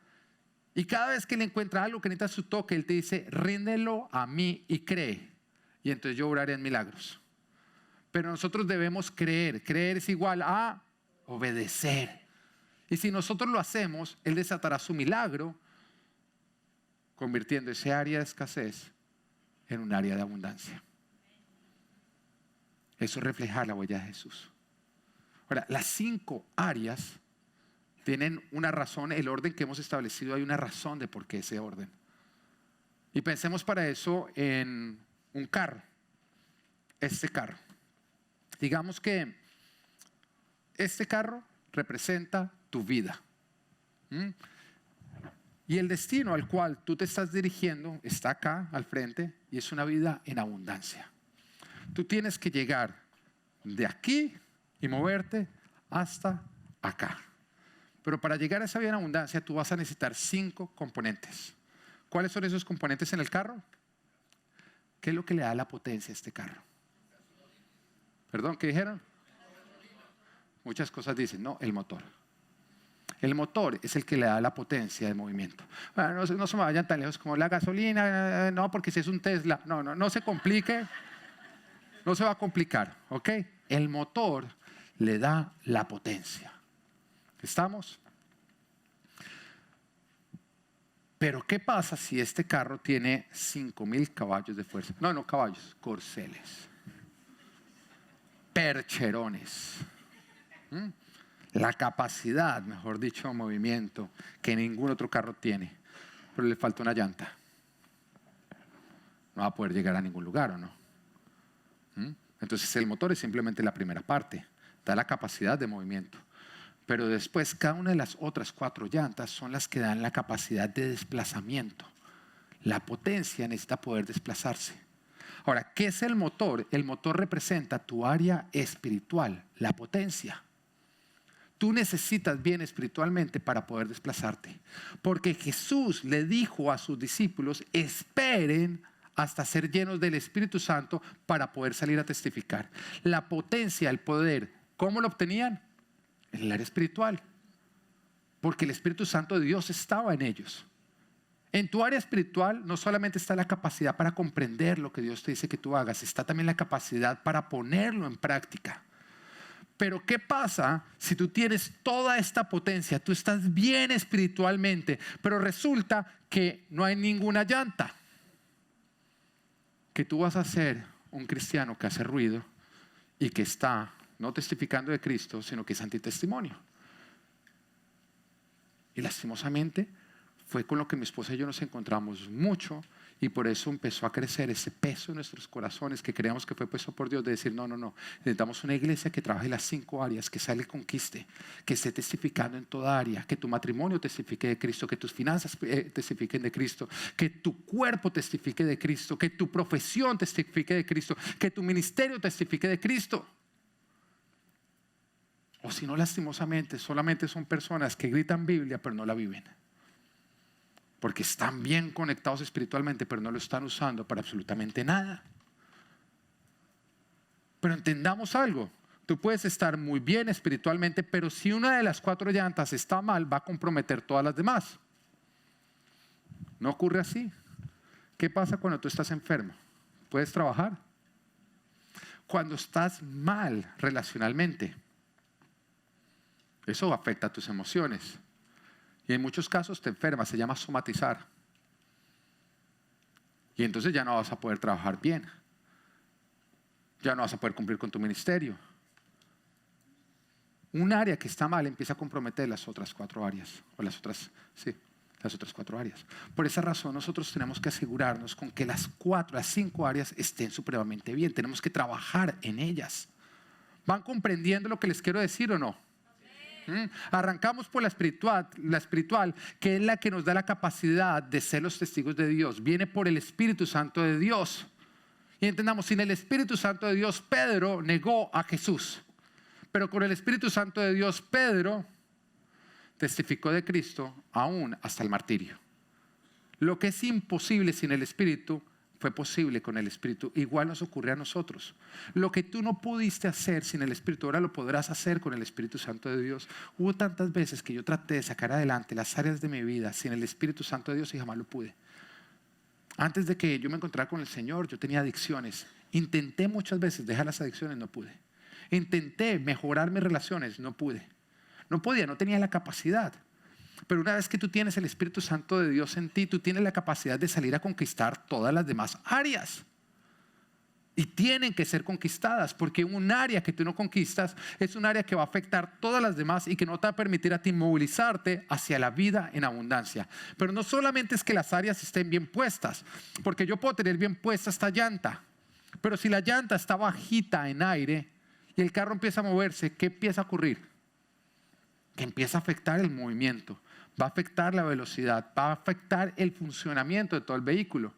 Y cada vez que Él encuentra algo que necesita su toque, Él te dice, ríndelo a mí y cree. Y entonces yo obraré en milagros. Pero nosotros debemos creer. Creer es igual a obedecer. Y si nosotros lo hacemos, Él desatará su milagro, convirtiendo ese área de escasez en un área de abundancia. Eso es reflejar la huella de Jesús. Ahora, las 5 áreas tienen una razón, el orden que hemos establecido, hay una razón de por qué ese orden. Y pensemos para eso en un carro, este carro. Digamos que este carro representa tu vida. ¿Mm? Y el destino al cual tú te estás dirigiendo está acá al frente y es una vida en abundancia. Tú tienes que llegar de aquí y moverte hasta acá. Pero para llegar a esa vida en abundancia tú vas a necesitar 5 componentes. ¿Cuáles son esos componentes en el carro? ¿Qué es lo que le da la potencia a este carro? ¿Perdón? ¿Qué dijeron? Muchas cosas dicen, no, el motor. El motor es el que le da la potencia de movimiento. Bueno, no se me vayan tan lejos como la gasolina, no, porque si es un Tesla. No se complique, no se va a complicar, ¿ok? El motor le da la potencia. ¿Estamos? Pero ¿qué pasa si este carro tiene 5.000 caballos de fuerza? No caballos, corceles, percherones. La capacidad, mejor dicho, de movimiento que ningún otro carro tiene, pero le falta una llanta. No va a poder llegar a ningún lugar, ¿o no? Entonces el motor es simplemente la primera parte, da la capacidad de movimiento. Pero después cada una de las otras 4 llantas son las que dan la capacidad de desplazamiento. La potencia necesita poder desplazarse. Ahora, ¿qué es el motor? El motor representa tu área espiritual, la potencia. Tú necesitas bien espiritualmente para poder desplazarte. Porque Jesús le dijo a sus discípulos, esperen hasta ser llenos del Espíritu Santo para poder salir a testificar. La potencia, el poder, ¿cómo lo obtenían? En el área espiritual. Porque el Espíritu Santo de Dios estaba en ellos. En tu área espiritual no solamente está la capacidad para comprender lo que Dios te dice que tú hagas, está también la capacidad para ponerlo en práctica. Pero ¿qué pasa si tú tienes toda esta potencia? Tú estás bien espiritualmente, pero resulta que no hay ninguna llanta. Que tú vas a ser un cristiano que hace ruido y que está no testificando de Cristo, sino que es antitestimonio. Y lastimosamente fue con lo que mi esposa y yo nos encontramos mucho, y por eso empezó a crecer ese peso en nuestros corazones que creíamos que fue puesto por Dios, de decir no, necesitamos una iglesia que trabaje las 5 áreas, que sale y conquiste, que esté testificando en toda área, que tu matrimonio testifique de Cristo, que tus finanzas testifiquen de Cristo, que tu cuerpo testifique de Cristo, que tu profesión testifique de Cristo, que tu ministerio testifique de Cristo. O si no, lastimosamente, solamente son personas que gritan Biblia pero no la viven. Porque están bien conectados espiritualmente, pero no lo están usando para absolutamente nada. Pero entendamos algo. Tú puedes estar muy bien espiritualmente, pero si una de las 4 llantas está mal, va a comprometer todas las demás. No ocurre así. ¿Qué pasa cuando tú estás enfermo? ¿Puedes trabajar? Cuando estás mal relacionalmente, eso afecta a tus emociones. Y en muchos casos te enfermas, se llama somatizar. Y entonces ya no vas a poder trabajar bien. Ya no vas a poder cumplir con tu ministerio. Un área que está mal empieza a comprometer las otras 4 áreas. O las otras 4 áreas. Por esa razón nosotros tenemos que asegurarnos con que las 5 áreas estén supremamente bien. Tenemos que trabajar en ellas. ¿Van comprendiendo lo que les quiero decir o no? Arrancamos por la espiritual, que es la que nos da la capacidad de ser los testigos de Dios. Viene por el Espíritu Santo de Dios. Y entendamos, sin el Espíritu Santo de Dios, Pedro negó a Jesús. Pero con el Espíritu Santo de Dios, Pedro testificó de Cristo aún hasta el martirio. Lo que es imposible sin el Espíritu fue posible con el Espíritu. Igual nos ocurre a nosotros. Lo que tú no pudiste hacer sin el Espíritu, ahora lo podrás hacer con el Espíritu Santo de Dios. Hubo tantas veces que yo traté de sacar adelante las áreas de mi vida sin el Espíritu Santo de Dios y jamás lo pude. Antes de que yo me encontrara con el Señor, yo tenía adicciones. Intenté muchas veces dejar las adicciones, no pude. Intenté mejorar mis relaciones, no pude. No podía, no tenía la capacidad. Pero una vez que tú tienes el Espíritu Santo de Dios en ti, tú tienes la capacidad de salir a conquistar todas las demás áreas. Y tienen que ser conquistadas, porque un área que tú no conquistas es un área que va a afectar todas las demás y que no te va a permitir a ti movilizarte hacia la vida en abundancia. Pero no solamente es que las áreas estén bien puestas, porque yo puedo tener bien puesta esta llanta, pero si la llanta está bajita en aire y el carro empieza a moverse, ¿qué empieza a ocurrir? Que empieza a afectar el movimiento. va a afectar la velocidad, va a afectar el funcionamiento de todo el vehículo.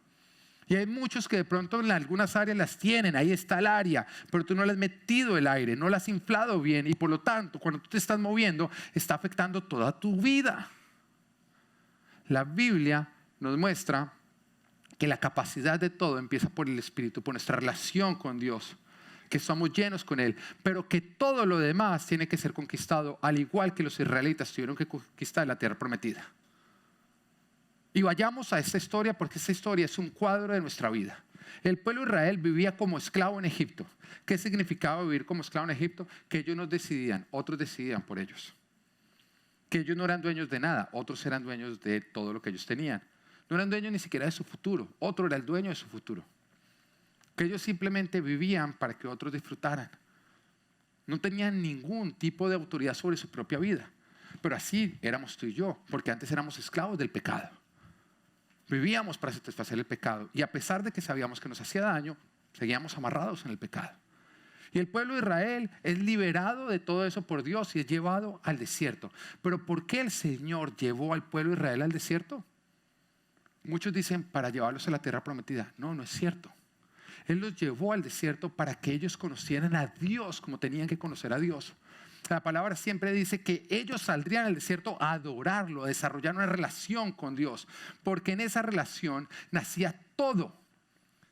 Y hay muchos que de pronto en algunas áreas las tienen, ahí está el área, pero tú no le has metido el aire, no la has inflado bien y por lo tanto cuando tú te estás moviendo está afectando toda tu vida. La Biblia nos muestra que la capacidad de todo empieza por el Espíritu, por nuestra relación con Dios, que somos llenos con Él, pero que todo lo demás tiene que ser conquistado, al igual que los israelitas tuvieron que conquistar la tierra prometida. Y vayamos a esta historia porque esta historia es un cuadro de nuestra vida. El pueblo de Israel vivía como esclavo en Egipto. ¿Qué significaba vivir como esclavo en Egipto? Que ellos no decidían, otros decidían por ellos. Que ellos no eran dueños de nada, otros eran dueños de todo lo que ellos tenían. No eran dueños ni siquiera de su futuro, otro era el dueño de su futuro. Que ellos simplemente vivían para que otros disfrutaran. No tenían ningún tipo de autoridad sobre su propia vida. Pero así éramos tú y yo, porque antes éramos esclavos del pecado. Vivíamos para satisfacer el pecado y a pesar de que sabíamos que nos hacía daño, seguíamos amarrados en el pecado. Y el pueblo de Israel es liberado de todo eso por Dios y es llevado al desierto. Pero ¿por qué el Señor llevó al pueblo de Israel al desierto? Muchos dicen para llevarlos a la tierra prometida. No, no es cierto. Él los llevó al desierto para que ellos conocieran a Dios como tenían que conocer a Dios. La palabra siempre dice que ellos saldrían al desierto a adorarlo, a desarrollar una relación con Dios, porque en esa relación nacía todo.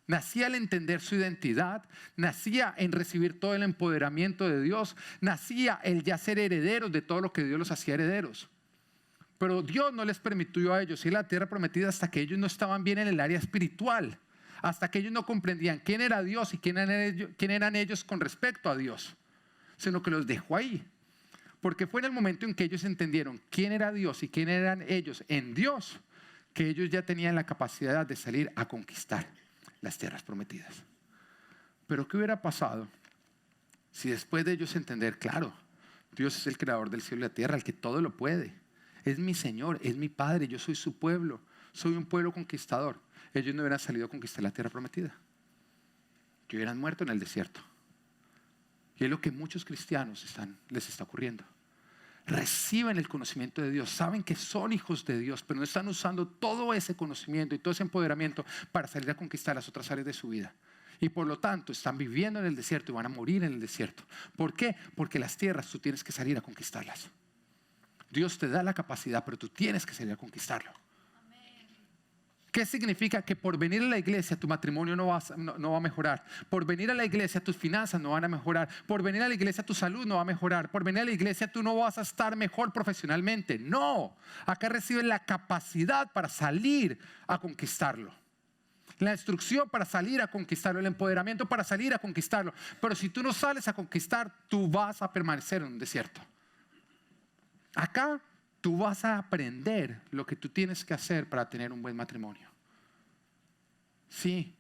Nacía el entender su identidad, nacía en recibir todo el empoderamiento de Dios, nacía el ya ser herederos de todo lo que Dios los hacía herederos. Pero Dios no les permitió a ellos ir a la tierra prometida hasta que ellos no estaban bien en el área espiritual, hasta que ellos no comprendían quién era Dios y quién eran ellos con respecto a Dios, sino que los dejó ahí. Porque fue en el momento en que ellos entendieron quién era Dios y quién eran ellos en Dios, que ellos ya tenían la capacidad de salir a conquistar las tierras prometidas. Pero ¿qué hubiera pasado si después de ellos entender, claro, Dios es el creador del cielo y la tierra, el que todo lo puede, es mi Señor, es mi Padre, yo soy su pueblo, soy un pueblo conquistador? Ellos no hubieran salido a conquistar la tierra prometida, que hubieran muerto en el desierto. Y es lo que muchos cristianos les está ocurriendo. Reciben el conocimiento de Dios, saben que son hijos de Dios, pero no están usando todo ese conocimiento y todo ese empoderamiento para salir a conquistar las otras áreas de su vida. Y por lo tanto están viviendo en el desierto y van a morir en el desierto. ¿Por qué? Porque las tierras tú tienes que salir a conquistarlas. Dios te da la capacidad, pero tú tienes que salir a conquistarlo. ¿Qué significa? Que por venir a la iglesia tu matrimonio no va a mejorar. Por venir a la iglesia tus finanzas no van a mejorar. Por venir a la iglesia tu salud no va a mejorar. Por venir a la iglesia tú no vas a estar mejor profesionalmente. No, acá recibes la capacidad para salir a conquistarlo. La instrucción para salir a conquistarlo, el empoderamiento para salir a conquistarlo. Pero si tú no sales a conquistar, tú vas a permanecer en un desierto. Acá tú vas a aprender lo que tú tienes que hacer para tener un buen matrimonio. Sí,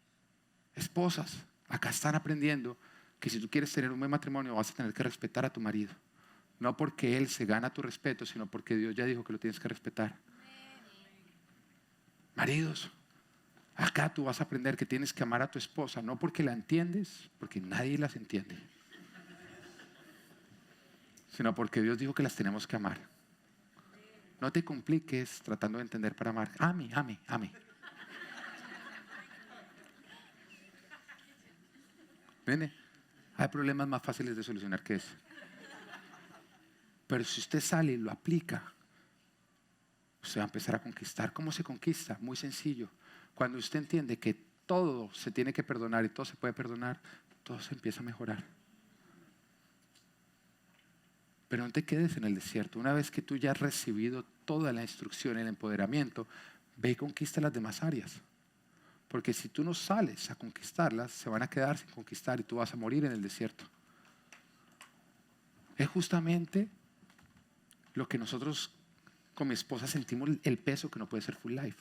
esposas, acá están aprendiendo que si tú quieres tener un buen matrimonio vas a tener que respetar a tu marido. No porque él se gana tu respeto, sino porque Dios ya dijo que lo tienes que respetar. Maridos, acá tú vas a aprender que tienes que amar a tu esposa, no porque la entiendes, porque nadie las entiende, sino porque Dios dijo que las tenemos que amar. No te compliques tratando de entender para amar. Ame. ¿Ven? Hay problemas más fáciles de solucionar que ese. Pero si usted sale y lo aplica, usted va a empezar a conquistar. ¿Cómo se conquista? Muy sencillo. Cuando usted entiende que todo se tiene que perdonar y todo se puede perdonar, todo se empieza a mejorar. Pero no te quedes en el desierto. Una vez que tú ya has recibido toda la instrucción, el empoderamiento, ve y conquista las demás áreas. Porque si tú no sales a conquistarlas, se van a quedar sin conquistar y tú vas a morir en el desierto. Es justamente lo que nosotros con mi esposa sentimos, el peso que no puede ser Full Life.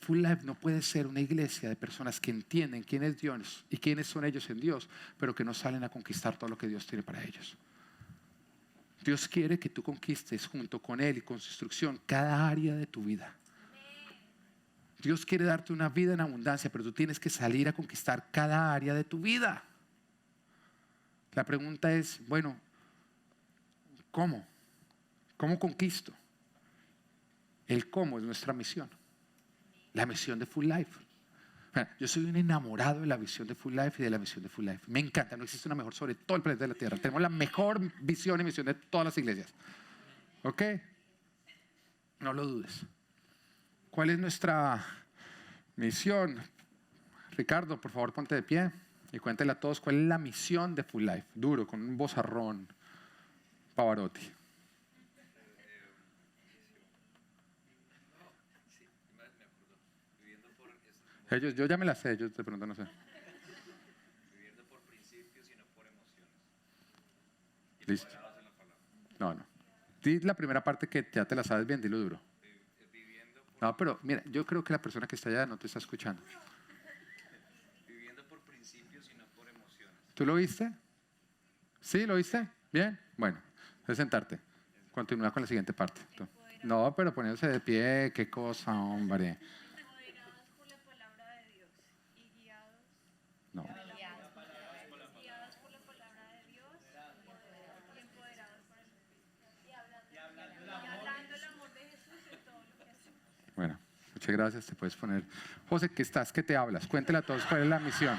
Full Life no puede ser una iglesia de personas que entienden quién es Dios y quiénes son ellos en Dios, pero que no salen a conquistar todo lo que Dios tiene para ellos. Dios quiere que tú conquistes junto con Él y con su instrucción cada área de tu vida. Dios quiere darte una vida en abundancia, pero tú tienes que salir a conquistar cada área de tu vida. La pregunta es, bueno, ¿cómo? ¿Cómo conquisto? El cómo es nuestra misión. La misión de Full Life. Yo soy un enamorado de la visión de Full Life y de la misión de Full Life. Me encanta, no existe una mejor sobre todo el planeta de la Tierra. Tenemos la mejor visión y misión de todas las iglesias. ¿Ok? No lo dudes. ¿Cuál es nuestra misión? Ricardo, por favor, ponte de pie y cuéntale a todos cuál es la misión de Full Life. Duro, con un vozarrón. Pavarotti. Yo ya me la sé, ellos de pronto no sé. Viviendo por principios y no por emociones. Listo. No. Di la primera parte que ya te la sabes bien, dilo duro. Viviendo por, No, pero mira, yo creo que la persona que está allá no te está escuchando. viviendo por principios y no por emociones. ¿Tú lo viste? ¿Sí? ¿Lo viste? ¿Bien? Bueno, es sentarte. Continúa con la siguiente parte. Tú. No, pero poniéndose de pie, qué cosa, hombre. Empoderados por la palabra de Dios y guiados No. por la palabra de Dios y empoderados por el Espíritu. Y hablando el amor de Jesús en todo lo que hacemos. Bueno, muchas gracias. Te puedes poner. José, ¿qué estás? ¿Qué te hablas? Cuéntale a todos cuál es la misión.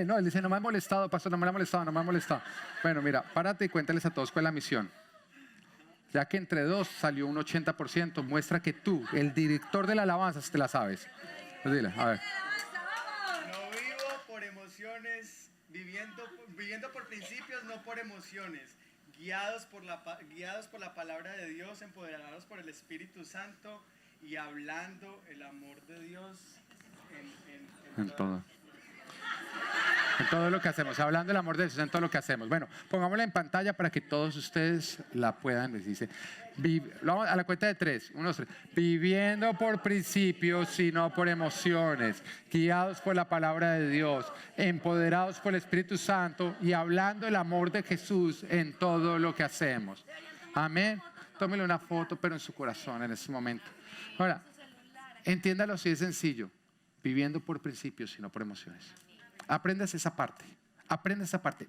No, él dice, no me ha molestado, pastor, no me ha molestado. Bueno, mira, párate y cuéntales a todos cuál es la misión. Ya que entre dos salió un 80%, muestra que tú, el director de la alabanza, te la sabes. Pues dile, a ver. No vivo por emociones, viviendo por principios, no por emociones. Guiados por la palabra de Dios, empoderados por el Espíritu Santo y hablando el amor de Dios En todo. En todo lo que hacemos, hablando del amor de Jesús en todo lo que hacemos. Bueno, pongámosla en pantalla para que todos ustedes la puedan ver. Dice, vamos a la cuenta de 3, 1, 2, 3. Viviendo por principios y no por emociones, guiados por la palabra de Dios, empoderados por el Espíritu Santo y hablando el amor de Jesús en todo lo que hacemos. Amén. Tómele una foto, pero en su corazón en este momento. Ahora, entiéndalo así de sencillo. Viviendo por principios y no por emociones. Aprendas esa parte.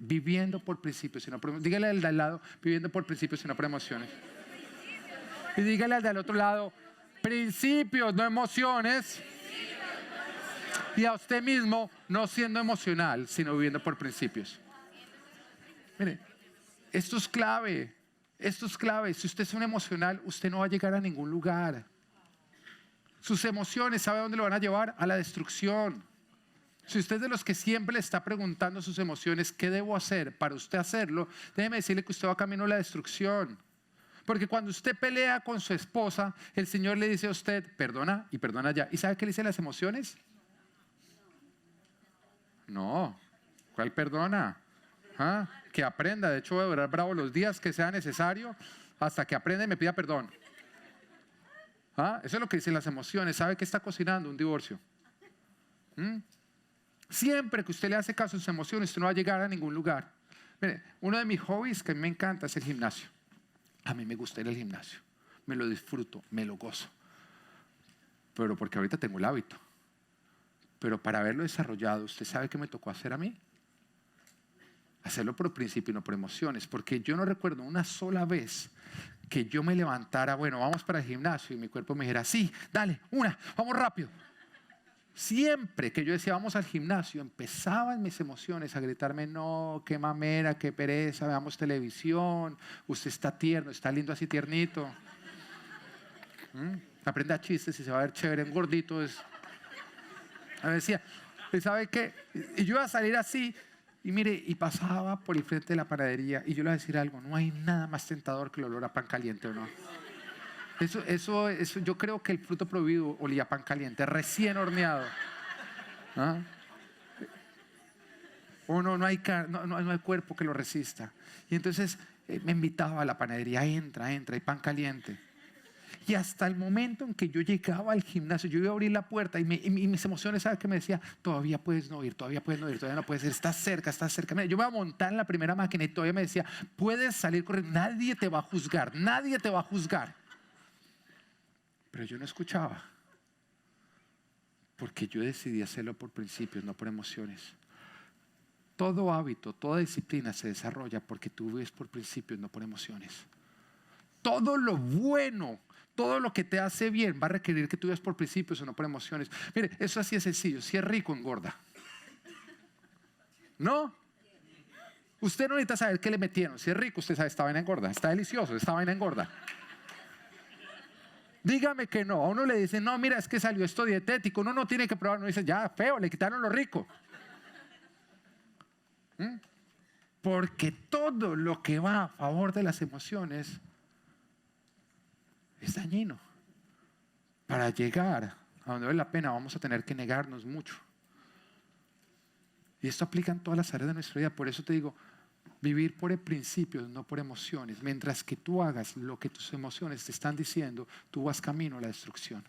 Viviendo por principios y no por emociones. Dígale al de al lado, viviendo por principios y no por emociones. Y dígale al del otro lado, principios, no emociones. Y a usted mismo, no siendo emocional, sino viviendo por principios. Mire, esto es clave. Si usted es un emocional, usted no va a llegar a ningún lugar. Sus emociones, ¿sabe a dónde lo van a llevar? A la destrucción. Si usted es de los que siempre le está preguntando a sus emociones, ¿qué debo hacer para usted hacerlo? Déjeme decirle que usted va camino a la destrucción. Porque cuando usted pelea con su esposa, el Señor le dice a usted, perdona y perdona ya. ¿Y sabe qué le dice las emociones? No. ¿Cuál perdona? Que aprenda. De hecho, voy a durar bravo los días que sea necesario hasta que aprenda y me pida perdón. Eso es lo que dicen las emociones. ¿Sabe qué está cocinando? Un divorcio. Siempre que usted le hace caso a sus emociones, usted no va a llegar a ningún lugar. Mire, uno de mis hobbies que a mí me encanta es el gimnasio. A mí me gusta ir al gimnasio. Me lo disfruto, me lo gozo. Pero porque ahorita tengo el hábito. Pero para haberlo desarrollado, ¿usted sabe qué me tocó hacer a mí? Hacerlo por principio y no por emociones. Porque yo no recuerdo una sola vez que yo me levantara, bueno, vamos para el gimnasio y mi cuerpo me dijera, sí, dale, vamos rápido. Siempre que yo decía vamos al gimnasio, empezaban mis emociones a gritarme, no, qué mamera, qué pereza, veamos televisión, usted está tierno, está lindo así tiernito. Aprenda chistes y se va a ver chévere, en gordito. Me decía, ¿y sabe qué? Y yo iba a salir así, y mire, y pasaba por el frente de la panadería, y yo le iba a decir algo, no hay nada más tentador que el olor a pan caliente, ¿o no? Eso, yo creo que el fruto prohibido olía a pan caliente, recién horneado. No hay cuerpo que lo resista. Y entonces me invitaba a la panadería, entra, hay pan caliente. Y hasta el momento en que yo llegaba al gimnasio, yo iba a abrir la puerta y mis emociones, ¿sabes qué me decía? Todavía puedes no ir, todavía no puedes ir, estás cerca. Mira, yo me iba a montar en la primera máquina y todavía me decía, puedes salir corriendo, nadie te va a juzgar. Pero yo no escuchaba, porque yo decidí hacerlo por principios, no por emociones. Todo hábito, toda disciplina se desarrolla porque tú vives por principios, no por emociones. Todo lo bueno, todo lo que te hace bien va a requerir que tú vivas por principios o no por emociones. Mire, eso así es sencillo. Si es rico, engorda. ¿No? Usted no necesita saber qué le metieron. Si es rico, usted sabe, esta vaina engorda. Está delicioso, esta vaina engorda. Dígame que no. A uno le dicen, no, mira, es que salió esto dietético. Uno no tiene que probar. Uno dice, ya, feo, le quitaron lo rico. Porque todo lo que va a favor de las emociones es dañino. Para llegar a donde vale la pena vamos a tener que negarnos mucho. Y esto aplica en todas las áreas de nuestra vida. Por eso te digo, vivir por principios, no por emociones. Mientras que tú hagas lo que tus emociones te están diciendo, tú vas camino a la destrucción.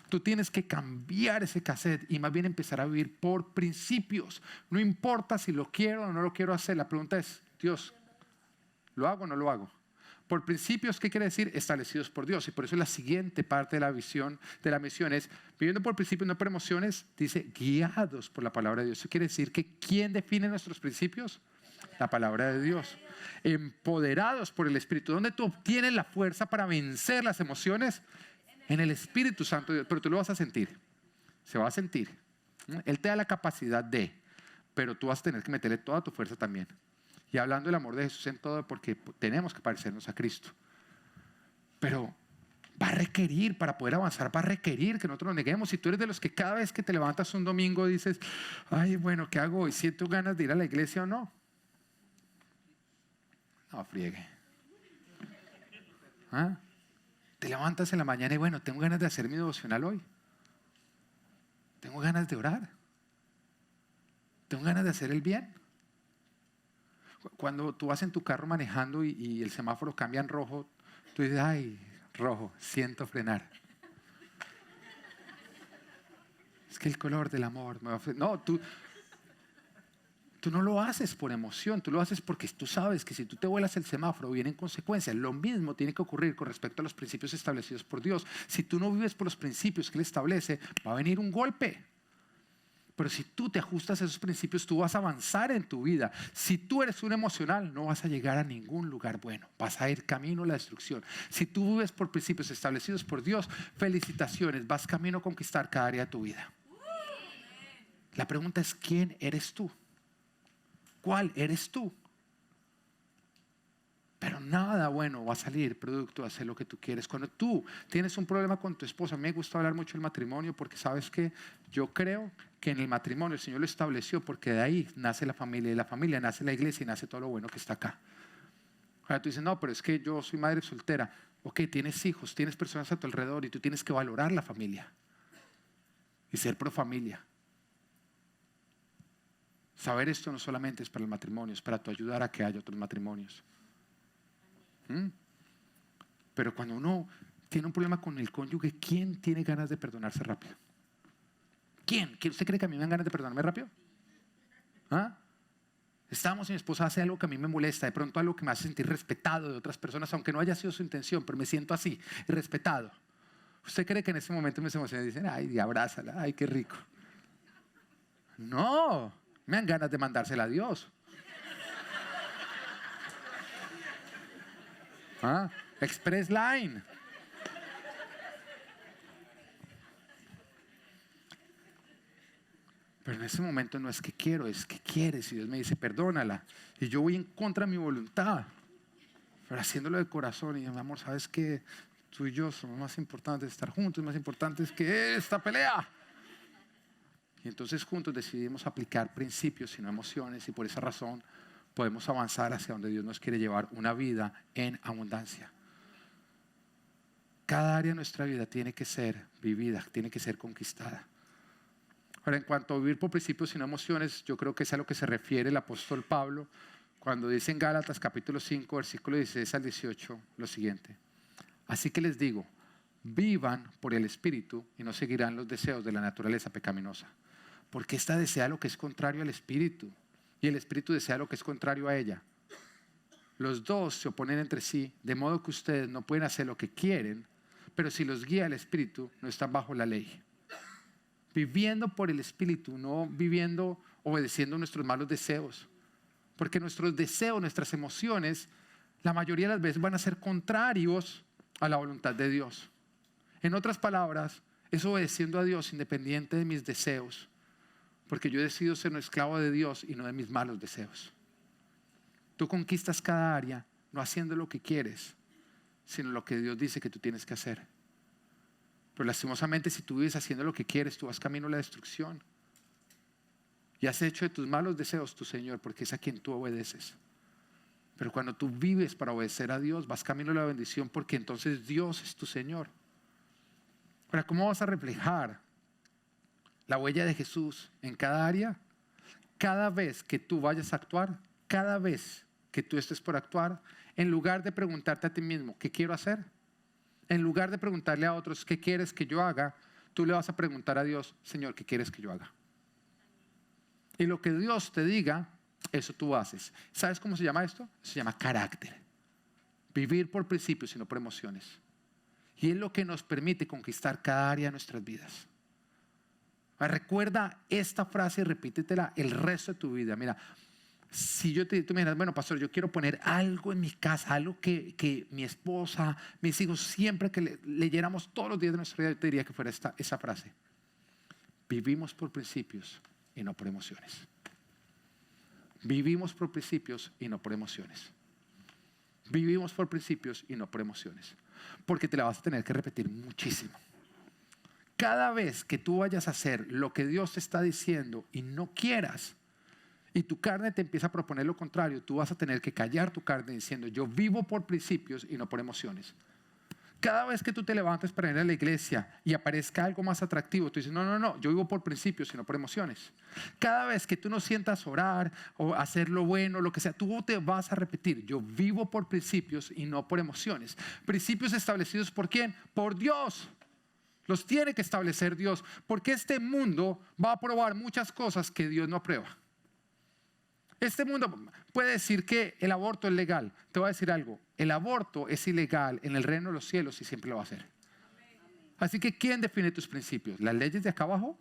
Tú tienes que cambiar ese cassette y más bien empezar a vivir por principios. No importa si lo quiero o no lo quiero hacer. La pregunta es, Dios, ¿lo hago o no lo hago? Por principios, ¿qué quiere decir? Establecidos por Dios. Y por eso la siguiente parte de la visión, de la misión es, viviendo por principios, no por emociones, dice, guiados por la palabra de Dios. Eso quiere decir que ¿quién define nuestros principios? La palabra de Dios. Empoderados por el Espíritu. ¿Dónde tú obtienes la fuerza para vencer las emociones? En el Espíritu Santo de Dios. Pero tú lo vas a sentir. Se va a sentir. Él te da la capacidad de, pero tú vas a tener que meterle toda tu fuerza también. Y hablando del amor de Jesús en todo, porque tenemos que parecernos a Cristo. Pero va a requerir, para poder avanzar, va a requerir que nosotros nos neguemos. Si tú eres de los que cada vez que te levantas un domingo dices, ay, bueno, ¿qué hago hoy? ¿Siento ganas de ir a la iglesia o no? No, friegue. ¿Ah? Te levantas en la mañana y bueno, tengo ganas de hacer mi devocional hoy. Tengo ganas de orar. Tengo ganas de hacer el bien. Cuando tú vas en tu carro manejando y el semáforo cambia en rojo, tú dices, ay, rojo, siento frenar. Es que el color del amor me va a frenar. No, tú no lo haces por emoción, tú lo haces porque tú sabes que si tú te vuelas el semáforo vienen consecuencias. Lo mismo tiene que ocurrir con respecto a los principios establecidos por Dios. Si tú no vives por los principios que Él establece, va a venir un golpe. Pero si tú te ajustas a esos principios, tú vas a avanzar en tu vida. Si tú eres un emocional, no vas a llegar a ningún lugar bueno. Vas a ir camino a la destrucción. Si tú vives por principios establecidos por Dios, felicitaciones, vas camino a conquistar cada área de tu vida. La pregunta es, ¿quién eres tú? ¿Cuál eres tú? Pero nada bueno va a salir producto de hacer lo que tú quieres. Cuando tú tienes un problema con tu esposa, a mí me gusta hablar mucho del matrimonio porque sabes que yo creo que en el matrimonio el Señor lo estableció porque de ahí nace la familia y la familia nace la iglesia y nace todo lo bueno que está acá. Ahora tú dices, no, pero es que yo soy madre soltera. Ok, tienes hijos, tienes personas a tu alrededor y tú tienes que valorar la familia y ser pro familia. Saber esto no solamente es para el matrimonio, es para tu ayudar a que haya otros matrimonios. Pero cuando uno tiene un problema con el cónyuge, ¿quién tiene ganas de perdonarse rápido? ¿Quién? ¿Usted cree que a mí me dan ganas de perdonarme rápido? ¿Ah? Estamos y mi esposa hace algo que a mí me molesta, de pronto algo que me hace sentir respetado de otras personas, aunque no haya sido su intención, pero me siento así, respetado. ¿Usted cree que en ese momento mis emociones dicen, ay, abrázala, ay, qué rico? No, me dan ganas de mandársela a Dios. ¿Ah? Express Line. Pero en ese momento no es que quiero, es que quieres. Y Dios me dice, perdónala. Y yo voy en contra de mi voluntad. Pero haciéndolo de corazón. Y mi amor, ¿sabes qué? Tú y yo somos más importantes estar juntos, más importantes que esta pelea. Y entonces juntos decidimos aplicar principios y no emociones. Y por esa razón podemos avanzar hacia donde Dios nos quiere llevar, una vida en abundancia. Cada área de nuestra vida tiene que ser vivida, tiene que ser conquistada. Ahora, en cuanto a vivir por principios y no emociones, yo creo que es a lo que se refiere el apóstol Pablo cuando dice en Gálatas capítulo 5, versículo 16 al 18, lo siguiente. Así que les digo, vivan por el Espíritu y no seguirán los deseos de la naturaleza pecaminosa. Porque ésta desea lo que es contrario al Espíritu y el Espíritu desea lo que es contrario a ella. Los dos se oponen entre sí, de modo que ustedes no pueden hacer lo que quieren, pero si los guía el Espíritu, no están bajo la ley. Viviendo por el Espíritu, no viviendo obedeciendo nuestros malos deseos. Porque nuestros deseos, nuestras emociones, la mayoría de las veces van a ser contrarios a la voluntad de Dios. En otras palabras, es obedeciendo a Dios independiente de mis deseos, porque yo decido ser un esclavo de Dios y no de mis malos deseos. Tú conquistas cada área no haciendo lo que quieres, sino lo que Dios dice que tú tienes que hacer. Pero lastimosamente, si tú vives haciendo lo que quieres, tú vas camino a la destrucción. Y has hecho de tus malos deseos tu Señor, porque es a quien tú obedeces. Pero cuando tú vives para obedecer a Dios, vas camino a la bendición, porque entonces Dios es tu Señor. Ahora, ¿cómo vas a reflejar la huella de Jesús en cada área? Cada vez que tú vayas a actuar, cada vez que tú estés por actuar, en lugar de preguntarte a ti mismo, ¿qué quiero hacer? En lugar de preguntarle a otros, ¿qué quieres que yo haga? Tú le vas a preguntar a Dios, Señor, ¿qué quieres que yo haga? Y lo que Dios te diga, eso tú haces. ¿Sabes cómo se llama esto? Se llama carácter. Vivir por principios y no por emociones. Y es lo que nos permite conquistar cada área de nuestras vidas. Recuerda esta frase y repítetela el resto de tu vida. Mira, si tú me dirás, bueno, pastor, yo quiero poner algo en mi casa, algo que mi esposa, mis hijos, siempre que leyéramos todos los días de nuestra vida, yo te diría que fuera esa frase. Vivimos por principios y no por emociones. Vivimos por principios y no por emociones. Vivimos por principios y no por emociones. Porque te la vas a tener que repetir muchísimo. Cada vez que tú vayas a hacer lo que Dios te está diciendo y no quieras, y tu carne te empieza a proponer lo contrario, tú vas a tener que callar tu carne diciendo, yo vivo por principios y no por emociones. Cada vez que tú te levantes para ir a la iglesia y aparezca algo más atractivo, tú dices, no, yo vivo por principios y no por emociones. Cada vez que tú no sientas orar o hacer lo bueno, lo que sea, tú te vas a repetir, yo vivo por principios y no por emociones. Principios establecidos ¿por quién? Por Dios. Los tiene que establecer Dios, porque este mundo va a probar muchas cosas que Dios no aprueba. Este mundo puede decir que el aborto es legal. Te voy a decir algo. El aborto es ilegal en el reino de los cielos y siempre lo va a ser. Así que ¿quién define tus principios? ¿Las leyes de acá abajo?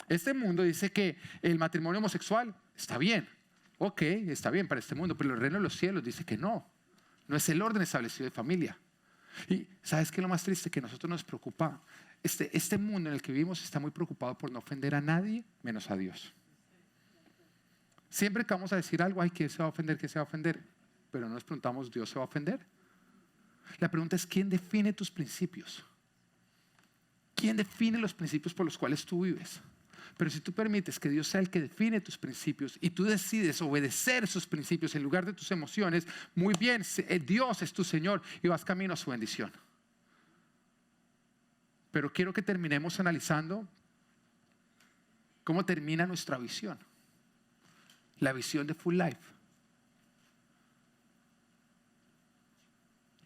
Este mundo dice que el matrimonio homosexual está bien. Ok, está bien para este mundo, pero el reino de los cielos dice que no. No es el orden establecido de familia. Y ¿sabes qué es lo más triste? Que a nosotros nos preocupa. Este mundo en el que vivimos está muy preocupado por no ofender a nadie menos a Dios. Siempre que vamos a decir algo, ay, ¿quién se va a ofender? ¿Quién se va a ofender? Pero no nos preguntamos, ¿Dios se va a ofender? La pregunta es, ¿quién define tus principios? ¿Quién define los principios por los cuales tú vives? Pero si tú permites que Dios sea el que define tus principios y tú decides obedecer esos principios en lugar de tus emociones, muy bien, Dios es tu Señor y vas camino a su bendición. Pero quiero que terminemos analizando cómo termina nuestra visión. La visión de Full Life.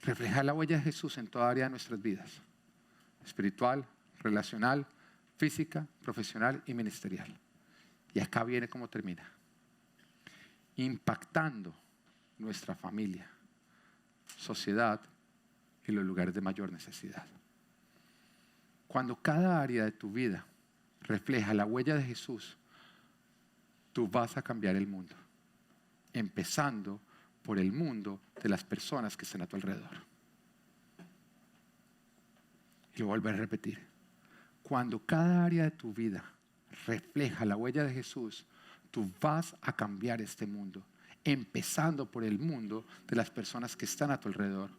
Reflejar la huella de Jesús en toda área de nuestras vidas. Espiritual, relacional, física, profesional y ministerial. Y acá viene cómo termina. Impactando nuestra familia, sociedad y los lugares de mayor necesidad. Cuando cada área de tu vida refleja la huella de Jesús, tú vas a cambiar el mundo, empezando por el mundo de las personas que están a tu alrededor. Y lo volveré a repetir. Cuando cada área de tu vida refleja la huella de Jesús, tú vas a cambiar este mundo, empezando por el mundo de las personas que están a tu alrededor.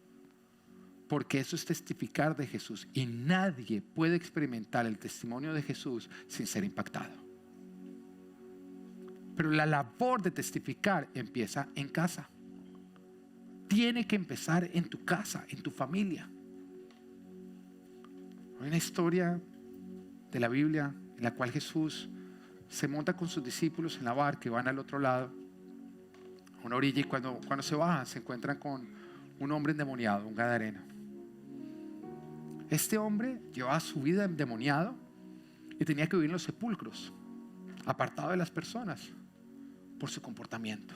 Porque eso es testificar de Jesús y nadie puede experimentar el testimonio de Jesús sin ser impactado. Pero la labor de testificar empieza en casa. Tiene que empezar en tu casa, en tu familia. Hay una historia de la Biblia en la cual Jesús se monta con sus discípulos en la barca y van al otro lado, a una orilla, y cuando se bajan se encuentran con un hombre endemoniado, un gadareno. Este hombre llevaba su vida endemoniado y tenía que vivir en los sepulcros, apartado de las personas por su comportamiento,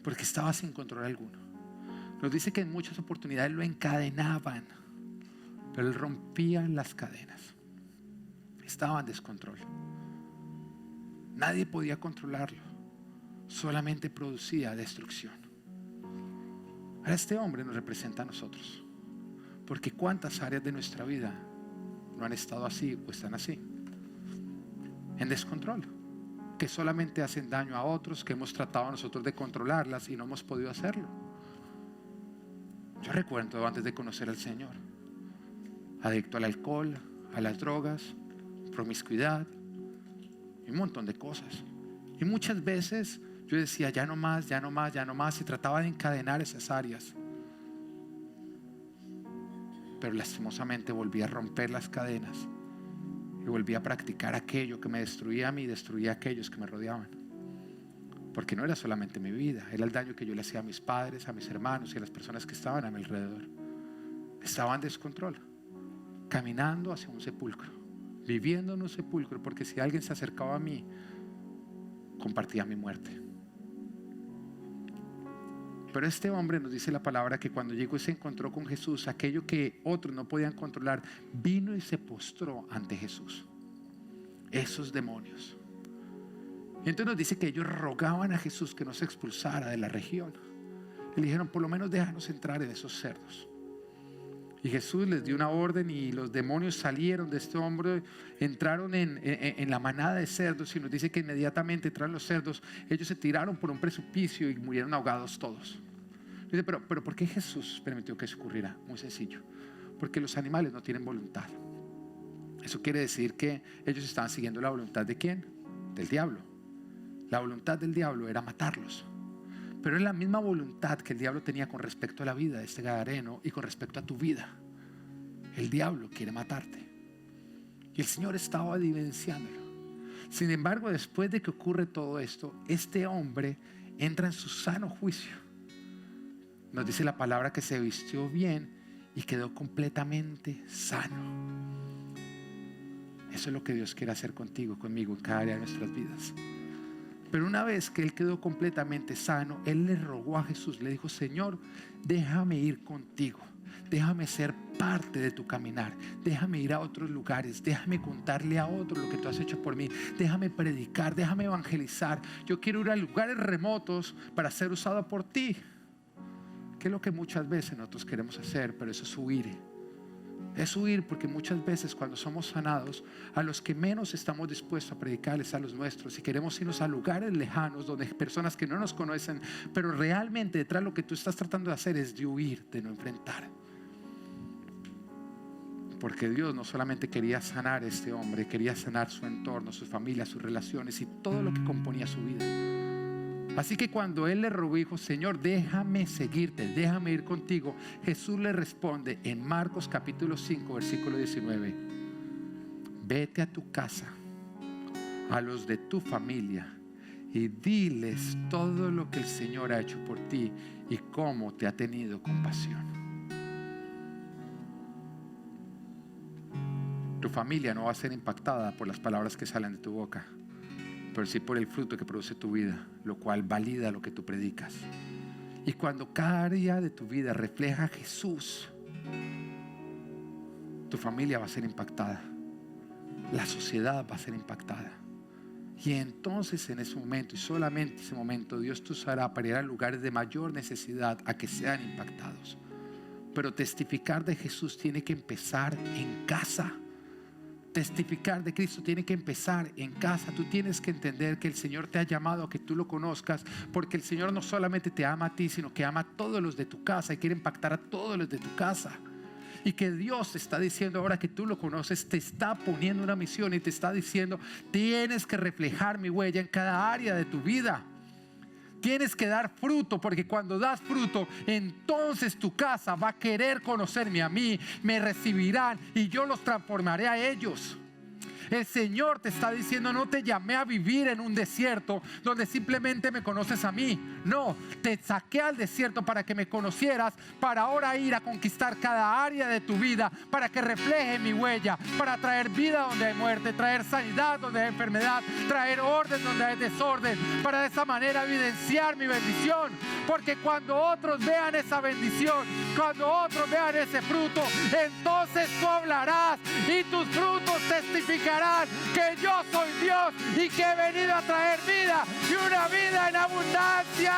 porque estaba sin control alguno. Nos dice que en muchas oportunidades lo encadenaban, pero él rompía las cadenas. Estaba en descontrol. Nadie podía controlarlo, solamente producía destrucción. Ahora este hombre nos representa a nosotros, Porque ¿cuántas áreas de nuestra vida no han estado así o están así? En descontrol, que solamente hacen daño a otros, que hemos tratado nosotros de controlarlas y no hemos podido hacerlo. Yo recuerdo antes de conocer al Señor, adicto al alcohol, a las drogas, promiscuidad y un montón de cosas. Y muchas veces yo decía ya no más, ya no más, ya no más, y trataba de encadenar esas áreas. Pero lastimosamente volví a romper las cadenas y volví a practicar aquello que me destruía a mí y destruía a aquellos que me rodeaban. Porque no era solamente mi vida, era el daño que yo le hacía a mis padres, a mis hermanos y a las personas que estaban a mi alrededor. Estaba en descontrol, caminando hacia un sepulcro, viviendo en un sepulcro, porque si alguien se acercaba a mí, compartía mi muerte. Pero este hombre, nos dice la palabra, que cuando llegó y se encontró con Jesús, aquello que otros no podían controlar, vino y se postró ante Jesús. Esos demonios. Y entonces nos dice que ellos rogaban a Jesús que no se expulsara de la región. Le dijeron, por lo menos déjanos entrar en esos cerdos. Y Jesús les dio una orden y los demonios salieron de este hombre, entraron en la manada de cerdos, y nos dice que inmediatamente entraron los cerdos, ellos se tiraron por un precipicio y murieron ahogados todos. Dice, pero ¿por qué Jesús permitió que eso ocurriera? Muy sencillo, porque los animales no tienen voluntad. Eso quiere decir que ellos estaban siguiendo la voluntad ¿de quién? Del diablo. La voluntad del diablo era matarlos. Pero es la misma voluntad que el diablo tenía con respecto a la vida de este gadareno y con respecto a tu vida. El diablo quiere matarte. Y el Señor estaba evidenciándolo. Sin embargo, después de que ocurre todo esto, este hombre entra en su sano juicio. Nos dice la palabra que se vistió bien y quedó completamente sano. Eso es lo que Dios quiere hacer contigo, conmigo, en cada área de nuestras vidas. Pero una vez que él quedó completamente sano, él le rogó a Jesús, le dijo, Señor, déjame ir contigo, déjame ser parte de tu caminar, déjame ir a otros lugares, déjame contarle a otros lo que tú has hecho por mí, déjame predicar, déjame evangelizar. Yo quiero ir a lugares remotos para ser usado por ti. Que es lo que muchas veces nosotros queremos hacer, pero eso es huir. Es huir, porque muchas veces cuando somos sanados, a los que menos estamos dispuestos a predicarles a los nuestros, y queremos irnos a lugares lejanos donde hay personas que no nos conocen, pero realmente detrás lo que tú estás tratando de hacer es de huir, de no enfrentar. Porque Dios no solamente quería sanar a este hombre, quería sanar su entorno, su familia, sus relaciones y todo lo que componía su vida. Así que cuando él le rogó, dijo, Señor, déjame seguirte, déjame ir contigo, Jesús le responde en Marcos capítulo 5 versículo 19, vete a tu casa, a los de tu familia, y diles todo lo que el Señor ha hecho por ti y cómo te ha tenido compasión. Tu familia no va a ser impactada por las palabras que salen de tu boca, pero sí por el fruto que produce tu vida, lo cual valida lo que tú predicas. Y cuando cada área de tu vida refleja a Jesús, tu familia va a ser impactada, la sociedad va a ser impactada. Y entonces en ese momento, y solamente en ese momento, Dios te usará para ir a lugares de mayor necesidad a que sean impactados. Pero testificar de Jesús tiene que empezar en casa. Testificar de Cristo tiene que empezar en casa. Tú tienes que entender que el Señor te ha llamado a que tú lo conozcas, porque el Señor no solamente te ama a ti, sino que ama a todos los de tu casa y quiere impactar a todos los de tu casa. Y que Dios te está diciendo, ahora que tú lo conoces, te está poniendo una misión y te está diciendo, tienes que reflejar mi huella en cada área de tu vida. Tienes que dar fruto, porque cuando das fruto, entonces tu casa va a querer conocerme a mí, me recibirán y yo los transformaré a ellos. El Señor te está diciendo, no te llamé a vivir en un desierto donde simplemente me conoces a mí. No, te saqué al desierto para que me conocieras, para ahora ir a conquistar cada área de tu vida, para que refleje mi huella, para traer vida donde hay muerte, traer sanidad donde hay enfermedad, traer orden donde hay desorden, para de esa manera evidenciar mi bendición. Porque cuando otros vean esa bendición, cuando otros vean ese fruto, entonces tú hablarás y tus frutos testificarán que yo soy Dios y que he venido a traer vida y una vida en abundancia.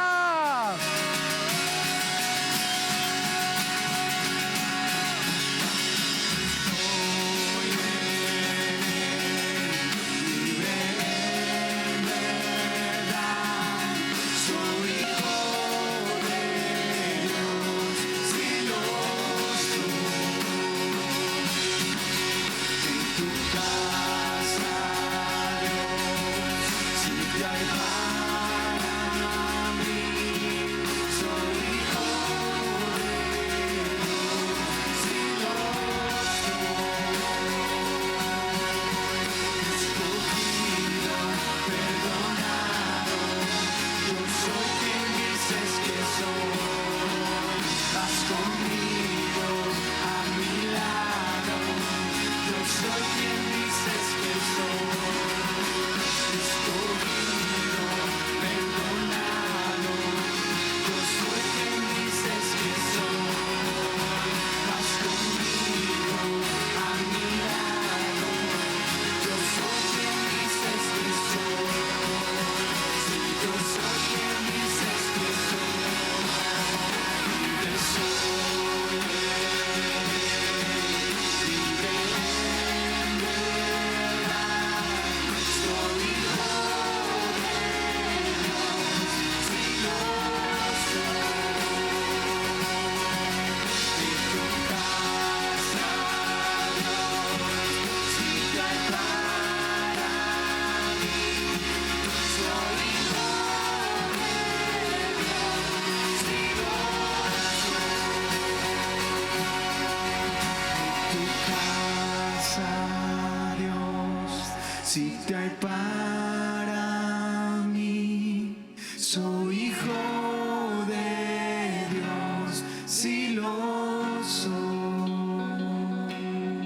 para mí. Soy hijo de Dios, si lo soy.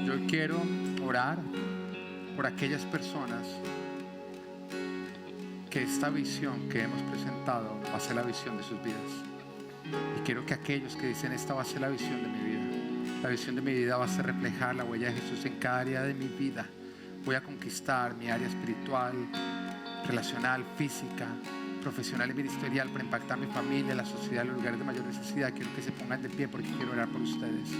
Yo quiero orar por aquellas personas que esta visión que hemos presentado va a ser la visión de sus vidas. Y quiero que aquellos que dicen esta va a ser la visión de mi vida, la visión de mi vida va a ser reflejar la huella de Jesús en cada área de mi vida. Voy a conquistar mi área espiritual, relacional, física, profesional y ministerial para impactar mi familia, la sociedad, los lugares de mayor necesidad. Quiero que se pongan de pie porque quiero orar por ustedes.